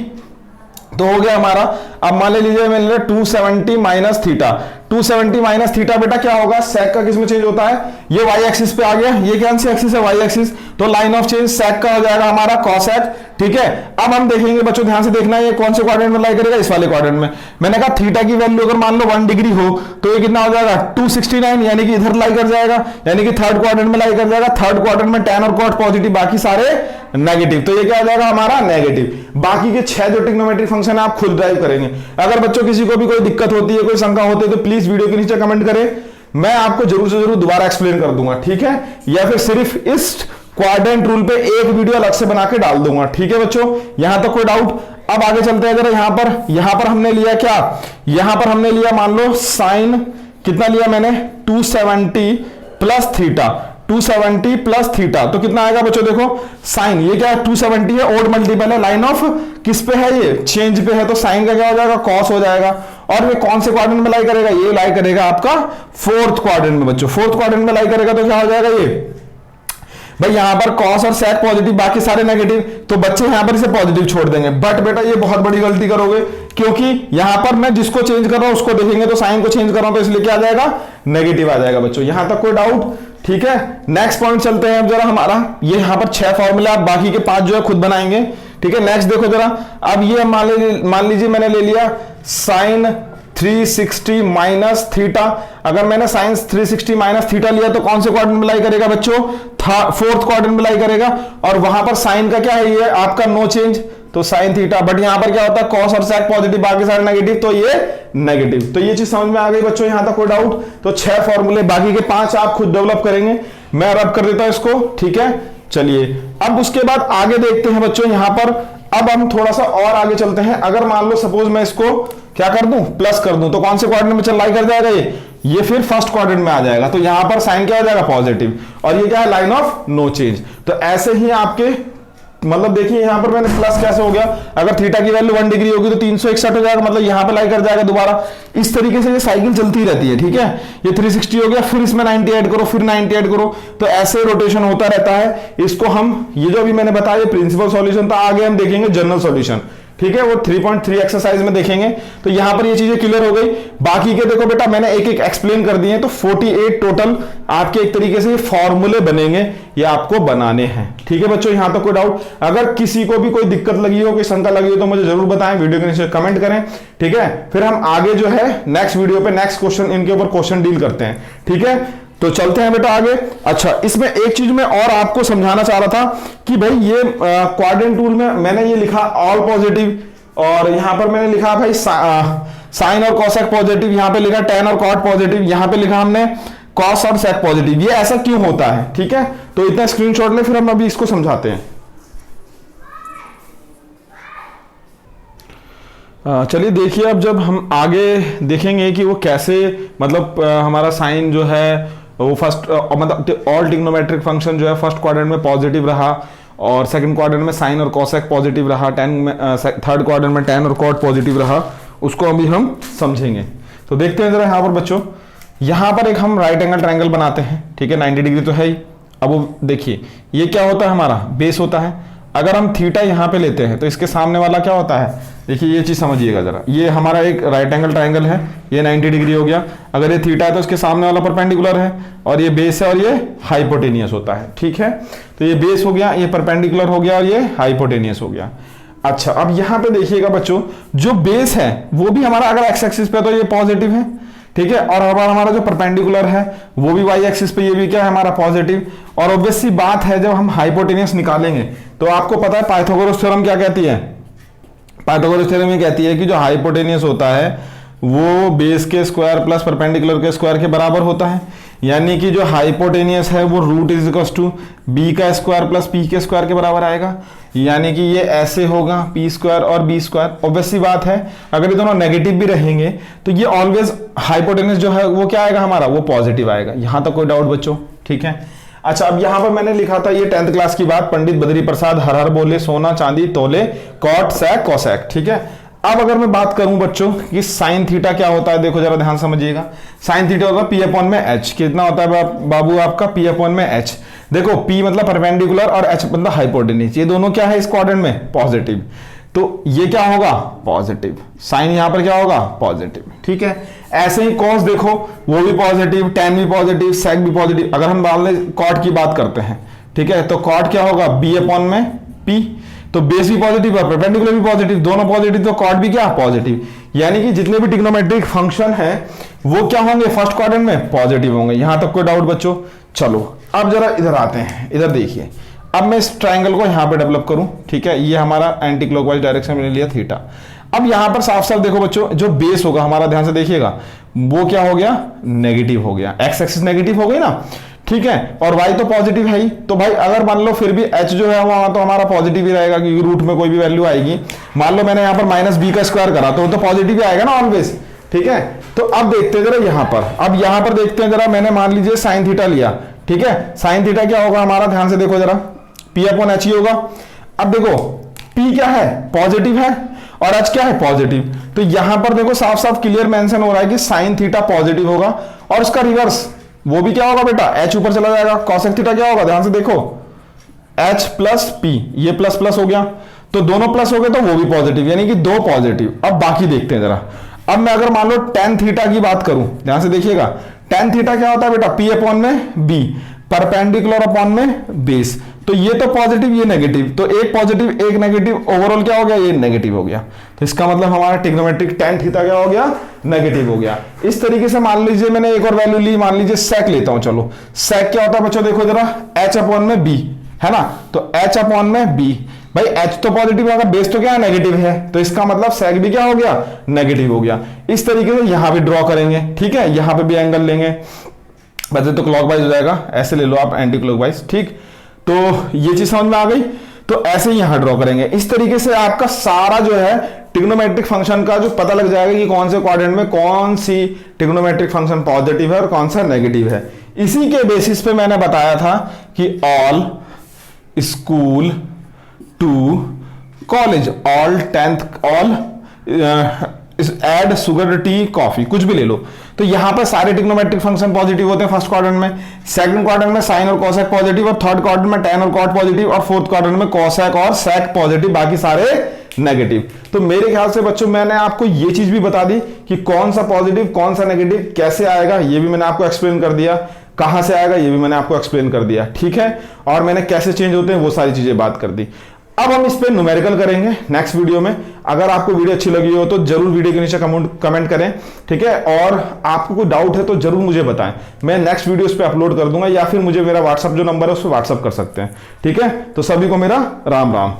तो हो गया हमारा। अब मान लीजिए मैंने लिया 270 माइनस थीटा, 270 माइनस थीटा बेटा क्या होगा, सेक का किसमें चेंज होता है, ये वाई एक्सिस पे आ गया, ये कौन सी एक्सिस है, वाई एक्सिस, तो लाइन ऑफ चेंज सेक का हो जाएगा हमारा कॉसेक, ठीक है। अब हम देखेंगे बच्चों, ध्यान से देखना है ये कौन से क्वाड्रेंट में लाई करेगा, इस वाले क्वाड्रेंट में। मैंने कहा थीटा की वैल्यू अगर मान लो 1 डिग्री हो तो ये कितना हो जाएगा, 269, यानी कि इधर लाई कर जाएगा, यानी कि थर्ड क्वाड्रेंट में लाई कर जाएगा। थर्ड क्वाड्रेंट में tan और cot पॉजिटिव, बाकी सारे नेगेटिव, तो ये क्या हो जाएगा हमारा नेगेटिव। बाकी के 6 जो ट्रिग्नोमेट्रिक फंक्शन है आप खुद ड्राइव करेंगे। अगर बच्चों किसी को भी कोई दिक्कत होती है, कोई शंका होती है, तो प्लीज वीडियो के नीचे कमेंट करें, मैं आपको जरूर से जरूर दोबारा एक्सप्लेन कर दूंगा, ठीक है, या फिर सिर्फ इस क्वाड्रेंट रूल पे एक वीडियो अलग से बना के डाल दूंगा, ठीक है बच्चों, यहां तक कोई डाउट। अब आगे चलते हैं जरा, यहां पर हमने लिया क्या, यहां पर हमने लिया मान लो साइन कितना लिया मैंने, 270 प्लस थीटा, 270 प्लस थीटा, तो कितना आएगा बच्चों, देखो साइन, ये क्या है 270 है, ओड मल्टीपल है, लाइन ऑफ किस पे है, ये चेंज पे है, तो साइन का क्या हो जाएगा, कॉस हो जाएगा। और ये कौन से क्वाड्रेंट में लाई करेगा, ये लाई करेगा आपका फोर्थ क्वाड्रेंट में बच्चों, फोर्थ क्वाड्रेंट में लाई करेगा, तो क्या हो जाएगा ये भाई, यहां पर कॉस और सेक पॉजिटिव, बाकी सारे नेगेटिव, तो बच्चे यहां पर इसे पॉजिटिव छोड़ देंगे। बट बेटा ये बहुत बड़ी गलती करोगे, क्योंकि यहां पर मैं जिसको चेंज कर रहा हूं उसको देखेंगे तो साइन को चेंज कर रहा हूं, तो इसलिए क्या आ जाएगा, नेगेटिव आ जाएगा बच्चों। यहां तक कोई डाउट, ठीक है। नेक्स्ट पॉइंट चलते हैं अब जरा हमारा, ये यहां पर 6 फॉर्मूला, आप बाकी के 5 जो है खुद बनाएंगे, ठीक है। नेक्स्ट देखो जरा, अब ये मान लीजिए मैंने ले लिया साइन 360 माइनस थीटा। अगर मैंने साइन 360 माइनस थीटा लिया तो कौन से क्वाड्रेंट में लाई करेगा बच्चों? फोर्थ क्वाड्रेंट में लाई करेगा। और वहां पर साइन का क्या है? ये आपका नो चेंज, तो साइन थीटा। बट यहां पर क्या होता है? कॉस और सेक पॉजिटिव, बाकी सारे नेगेटिव, तो ये नेगेटिव। तो ये चीज समझ में आ गई बच्चों, यहां तक कोई डाउट? तो 6 फॉर्मूले, बाकी के 5 आप खुद डेवलप करेंगे, मैं रब कर देता हूं इसको, ठीक है। चलिए अब उसके बाद आगे देखते हैं बच्चों। यहां पर अब हम थोड़ा सा और आगे चलते हैं। अगर मान लो सपोज मैं इसको क्या कर दूं? प्लस कर दूं, तो कौन से क्वाड्रेंट में चल लाई कर जाएगा? ये फिर फर्स्ट क्वाड्रेंट में आ जाएगा। तो यहां पर साइन क्या हो जाएगा? पॉजिटिव। और ये क्या है? Line of no change. तो ऐसे ही आपके मतलब देखिए यहां पर मैंने प्लस कैसे हो गया? अगर थीटा की वैल्यू 1 डिग्री होगी तो 361 हो जाएगा, मतलब यहां पर लाई कर जाएगा दोबारा। इस तरीके से ये साइकिल चलती रहती है, ठीक है। ये 360 हो गया, फिर इसमें 90 ऐड करो, फिर 90 ऐड करो, तो ऐसे रोटेशन होता रहता है। इसको हम, ये जो अभी मैंने बताया प्रिंसिपल सॉल्यूशन था, आगे हम देखेंगे जनरल सॉल्यूशन, ठीक है। वो 3.3 एक्सरसाइज में देखेंगे। तो यहां पर ये चीजें क्लियर हो गई। बाकी के देखो बेटा मैंने एक एक एक्सप्लेन कर दिए, तो 48 टोटल आपके एक तरीके से फॉर्मूले बनेंगे, ये आपको बनाने हैं, ठीक है बच्चों। यहां तक कोई डाउट? अगर किसी को भी कोई दिक्कत लगी हो, कोई शंका लगी हो, तो मुझे जरूर बताएं, वीडियो के नीचे कमेंट करें, ठीक है। फिर हम आगे जो है नेक्स्ट वीडियो पे नेक्स्ट क्वेश्चन, इनके ऊपर क्वेश्चन डील करते हैं, ठीक है। तो चलते हैं बेटा आगे। अच्छा, इसमें एक चीज मैं और आपको समझाना चाह रहा था कि भाई ये क्वाड्रेंट टूल में मैंने ये लिखा ऑल पॉजिटिव, और यहां पर मैंने लिखा भाई साइन और कॉसेक पॉजिटिव, यहां पे लिखा टेन और कॉट पॉजिटिव, यहां पे लिखा हमने कॉस और सेक पॉजिटिव। ये ऐसा क्यों होता है, ठीक है। तो इतना स्क्रीनशॉट ले, फिर हम अभी इसको समझाते हैं। चलिए देखिए, अब जब हम आगे देखेंगे कि वो कैसे मतलब हमारा साइन जो है वो फर्स्ट मतलब ऑल ट्रिग्नोमेट्रिक फंक्शन जो है फर्स्ट क्वाड्रेंट में पॉजिटिव रहा, और सेकंड क्वाड्रेंट में साइन और कोसेक पॉजिटिव रहा, थर्ड क्वाड्रेंट में टेन और कॉट पॉजिटिव रहा, उसको अभी हम समझेंगे। तो देखते हैं जरा यहाँ पर बच्चों, यहाँ पर एक हम राइट एंगल ट्रायंगल बनाते हैं, ठीक है। 90 डिग्री तो है ही। अब वो देखिए ये क्या होता है? हमारा बेस होता है। अगर हम थीटा यहाँ पे लेते हैं तो इसके सामने वाला क्या होता है? देखिए ये चीज समझिएगा जरा, ये हमारा एक राइट एंगल ट्रायंगल है, ये 90 डिग्री हो गया। अगर ये थीटा है तो इसके सामने वाला परपेंडिकुलर है, और ये बेस है, और ये हाइपोटेनियस होता है, ठीक है। तो ये बेस हो गया, ये परपेंडिकुलर हो गया, और ये हाइपोटेनियस हो गया। अच्छा, अब यहाँ पे देखिएगा बच्चों, जो बेस है वो भी हमारा अगर एक्स एक्सिस पे तो ये पॉजिटिव है, ठीक है। और हमारा जो परपेंडिकुलर है वो भी वाई एक्सिस पे, ये भी क्या है? हमारा पॉजिटिव। और ऑब्वियस सी बात है, जब हम हाइपोटेनियस निकालेंगे तो आपको पता है पाइथागोरस थ्योरम क्या कहती है? पाइथागोरस थ्योरम ये कहती है कि जो हाइपोटेनियस होता है वो बेस के स्क्वायर प्लस परपेंडिकुलर के स्क्वायर के बराबर होता है। यानी कि जो हाइपोटेनियस है वो root is equal to b का स्क्वायर प्लस पी के स्क्वायर के बराबर आएगा। यानी कि ये ऐसे होगा, पी स्क्वायर और बी स्क्वायर। ऑब्वियस सी बात है, अगर ये दोनों नेगेटिव भी रहेंगे तो ये ऑलवेज हाइपोटेनियस जो है वो क्या आएगा? हमारा वो पॉजिटिव आएगा। यहां तक कोई डाउट बच्चों? ठीक है। अच्छा, अब यहां पर मैंने लिखा था ये 10th क्लास की बात, पंडित बद्री प्रसाद हर हर बोले सोना चांदी तोले कॉट सैक कोसैक, ठीक है। अब अगर मैं बात करूं बच्चों कि साइन थीटा क्या होता है, देखो जरा ध्यान समझिएगा। साइन थीटा होगा पी अपॉन में एच। कितना होता है बाबू आपका? पी अपॉन में एच। देखो पी मतलब परपेंडिकुलर और एच मतलब हाइपोटेनियस, ये दोनों क्या है इस क्वाड्रेंट में? पॉजिटिव। तो ये क्या होगा? पॉजिटिव। साइन यहां पर क्या होगा? पॉजिटिव, ठीक है। ऐसे ही कॉस देखो वो भी पॉजिटिव, टेन भी पॉजिटिव, सेक भी पॉजिटिव। अगर हम मान लें कॉट की बात करते हैं, ठीक है, तो कॉट क्या होगा? बी अपॉन में पी। तो बेस भी पॉजिटिव है, परपेंडिकुलर भी पॉजिटिव, दोनों पॉजिटिव, तो कॉट भी क्या? पॉजिटिव। यानी कि जितने भी ट्रिग्नोमेट्रिक फंक्शन है वो क्या होंगे? फर्स्ट क्वाड्रेंट में पॉजिटिव होंगे। यहां तक कोई डाउट बच्चों? चलो अब जरा इधर आते हैं, इधर देखिए। अब मैं इस ट्रायंगल को यहां पे डेवलप करूं, ठीक है। ये हमारा एंटी क्लॉकवाइज डायरेक्शन में लिया थीटा। अब यहां पर साफ साफ देखो बच्चों, जो बेस होगा हमारा, ध्यान से देखिएगा, वो क्या हो गया? नेगेटिव हो गया। एक्स एक्सिस नेगेटिव हो गई ना, ठीक है। और y तो पॉजिटिव है ही। तो भाई अगर मान लो फिर भी h जो है वहां तो हमारा पॉजिटिव ही रहेगा, क्योंकि रूट में कोई भी वैल्यू आएगी। मान लो मैंने यहां पर माइनस बी का स्क्वायर करा तो वो तो पॉजिटिव ही आएगा ना ऑलवेज, ठीक है। तो अब देखते हैं जरा यहां पर, अब यहां पर देखते हैं जरा, मैंने मान लीजिए साइन थीटा लिया, ठीक है। साइन थीटा क्या होगा हमारा? ध्यान से देखो जरा, पी अपॉन एच ही होगा। अब देखो p क्या है? पॉजिटिव है, और h क्या है? पॉजिटिव। तो यहां पर देखो साफ साफ क्लियर मेंशन हो रहा है कि साइन थीटा पॉजिटिव होगा, और उसका रिवर्स वो भी क्या होगा बेटा? h ऊपर चला जाएगा। कॉसेक थीटा क्या होगा? ध्यान से देखो, h प्लस p, ये प्लस प्लस हो गया, तो दोनों प्लस हो गए तो वो भी पॉजिटिव, यानी कि दो पॉजिटिव। अब बाकी देखते हैं जरा। अब मैं अगर मान लो टेन थीटा की बात करूं, ध्यान से देखिएगा, टेन थीटा क्या होता है बेटा? p अपॉन में b। परपेंडिकुलर अपॉन में बेस, तो ये तो पॉजिटिव ये नेगेटिव, तो एक पॉजिटिव एक नेगेटिव, ओवरऑल क्या हो गया, ये नेगेटिव हो गया। तो इसका मतलब हमारा ट्रिग्नोमेट्रिक tan थीटा क्या हो गया, नेगेटिव हो गया। इस तरीके से मान लीजिए मैंने एक और वैल्यू ली, मान लीजिए सेक लेता हूं, चलो सेक क्या होता है बच्चों, देखो जरा h अपॉन में b है ना, तो h अपॉन में b, भाई h तो पॉजिटिव होगा, बेस तो क्या है नेगेटिव है, तो इसका मतलब सेक भी क्या हो गया, नेगेटिव हो गया। इस तरीके से यहां भी ड्रॉ करेंगे, ठीक है, यहां पे भी एंगल लेंगे, वैसे तो क्लॉकवाइज हो जाएगा, ऐसे ले लो आप एंटी क्लॉकवाइज, ठीक। तो ये चीज समझ में आ गई, तो ऐसे ही यहां ड्रॉ करेंगे। इस तरीके से आपका सारा जो है ट्रिग्नोमेट्रिक फंक्शन का जो पता लग जाएगा कि कौन से क्वाड्रेंट में कौन सी ट्रिग्नोमेट्रिक फंक्शन पॉजिटिव है और कौन सा नेगेटिव है। इसी के बेसिस पे मैंने बताया था कि all school to college, all 10th, all add sugar tea coffee, कुछ भी ले लो, तो यहां पर सारे ट्रिग्नोमेट्रिक फंक्शन पॉजिटिव होते हैं फर्स्ट क्वाड्रेंट में, सेकंड क्वाड्रेंट में साइन और कोसेक पॉजिटिव, और थर्ड क्वाड्रेंट में tan और cot पॉजिटिव, और फोर्थ क्वाड्रेंट में कोसेक और सेक पॉजिटिव, बाकी सारे नेगेटिव। तो मेरे ख्याल से बच्चों मैंने आपको ये चीज भी बता दी कि कौन सा पॉजिटिव कौन सा नेगेटिव कैसे आएगा, ये भी मैंने आपको एक्सप्लेन कर दिया, कहां से आएगा ये भी मैंने आपको एक्सप्लेन कर दिया, ठीक है, और मैंने कैसे चेंज होते हैं वो सारी चीजें बात कर दी। अब हम इस पे न्यूमेरिकल करेंगे नेक्स्ट वीडियो में। अगर आपको वीडियो अच्छी लगी हो तो जरूर वीडियो के नीचे कमेंट करें, ठीक है, और आपको कोई डाउट है तो जरूर मुझे बताएं, मैं नेक्स्ट वीडियो उस पे अपलोड कर दूंगा, या फिर मुझे मेरा व्हाट्सअप जो नंबर है उस पर व्हाट्सअप कर सकते हैं, ठीक है। तो सभी को मेरा राम राम।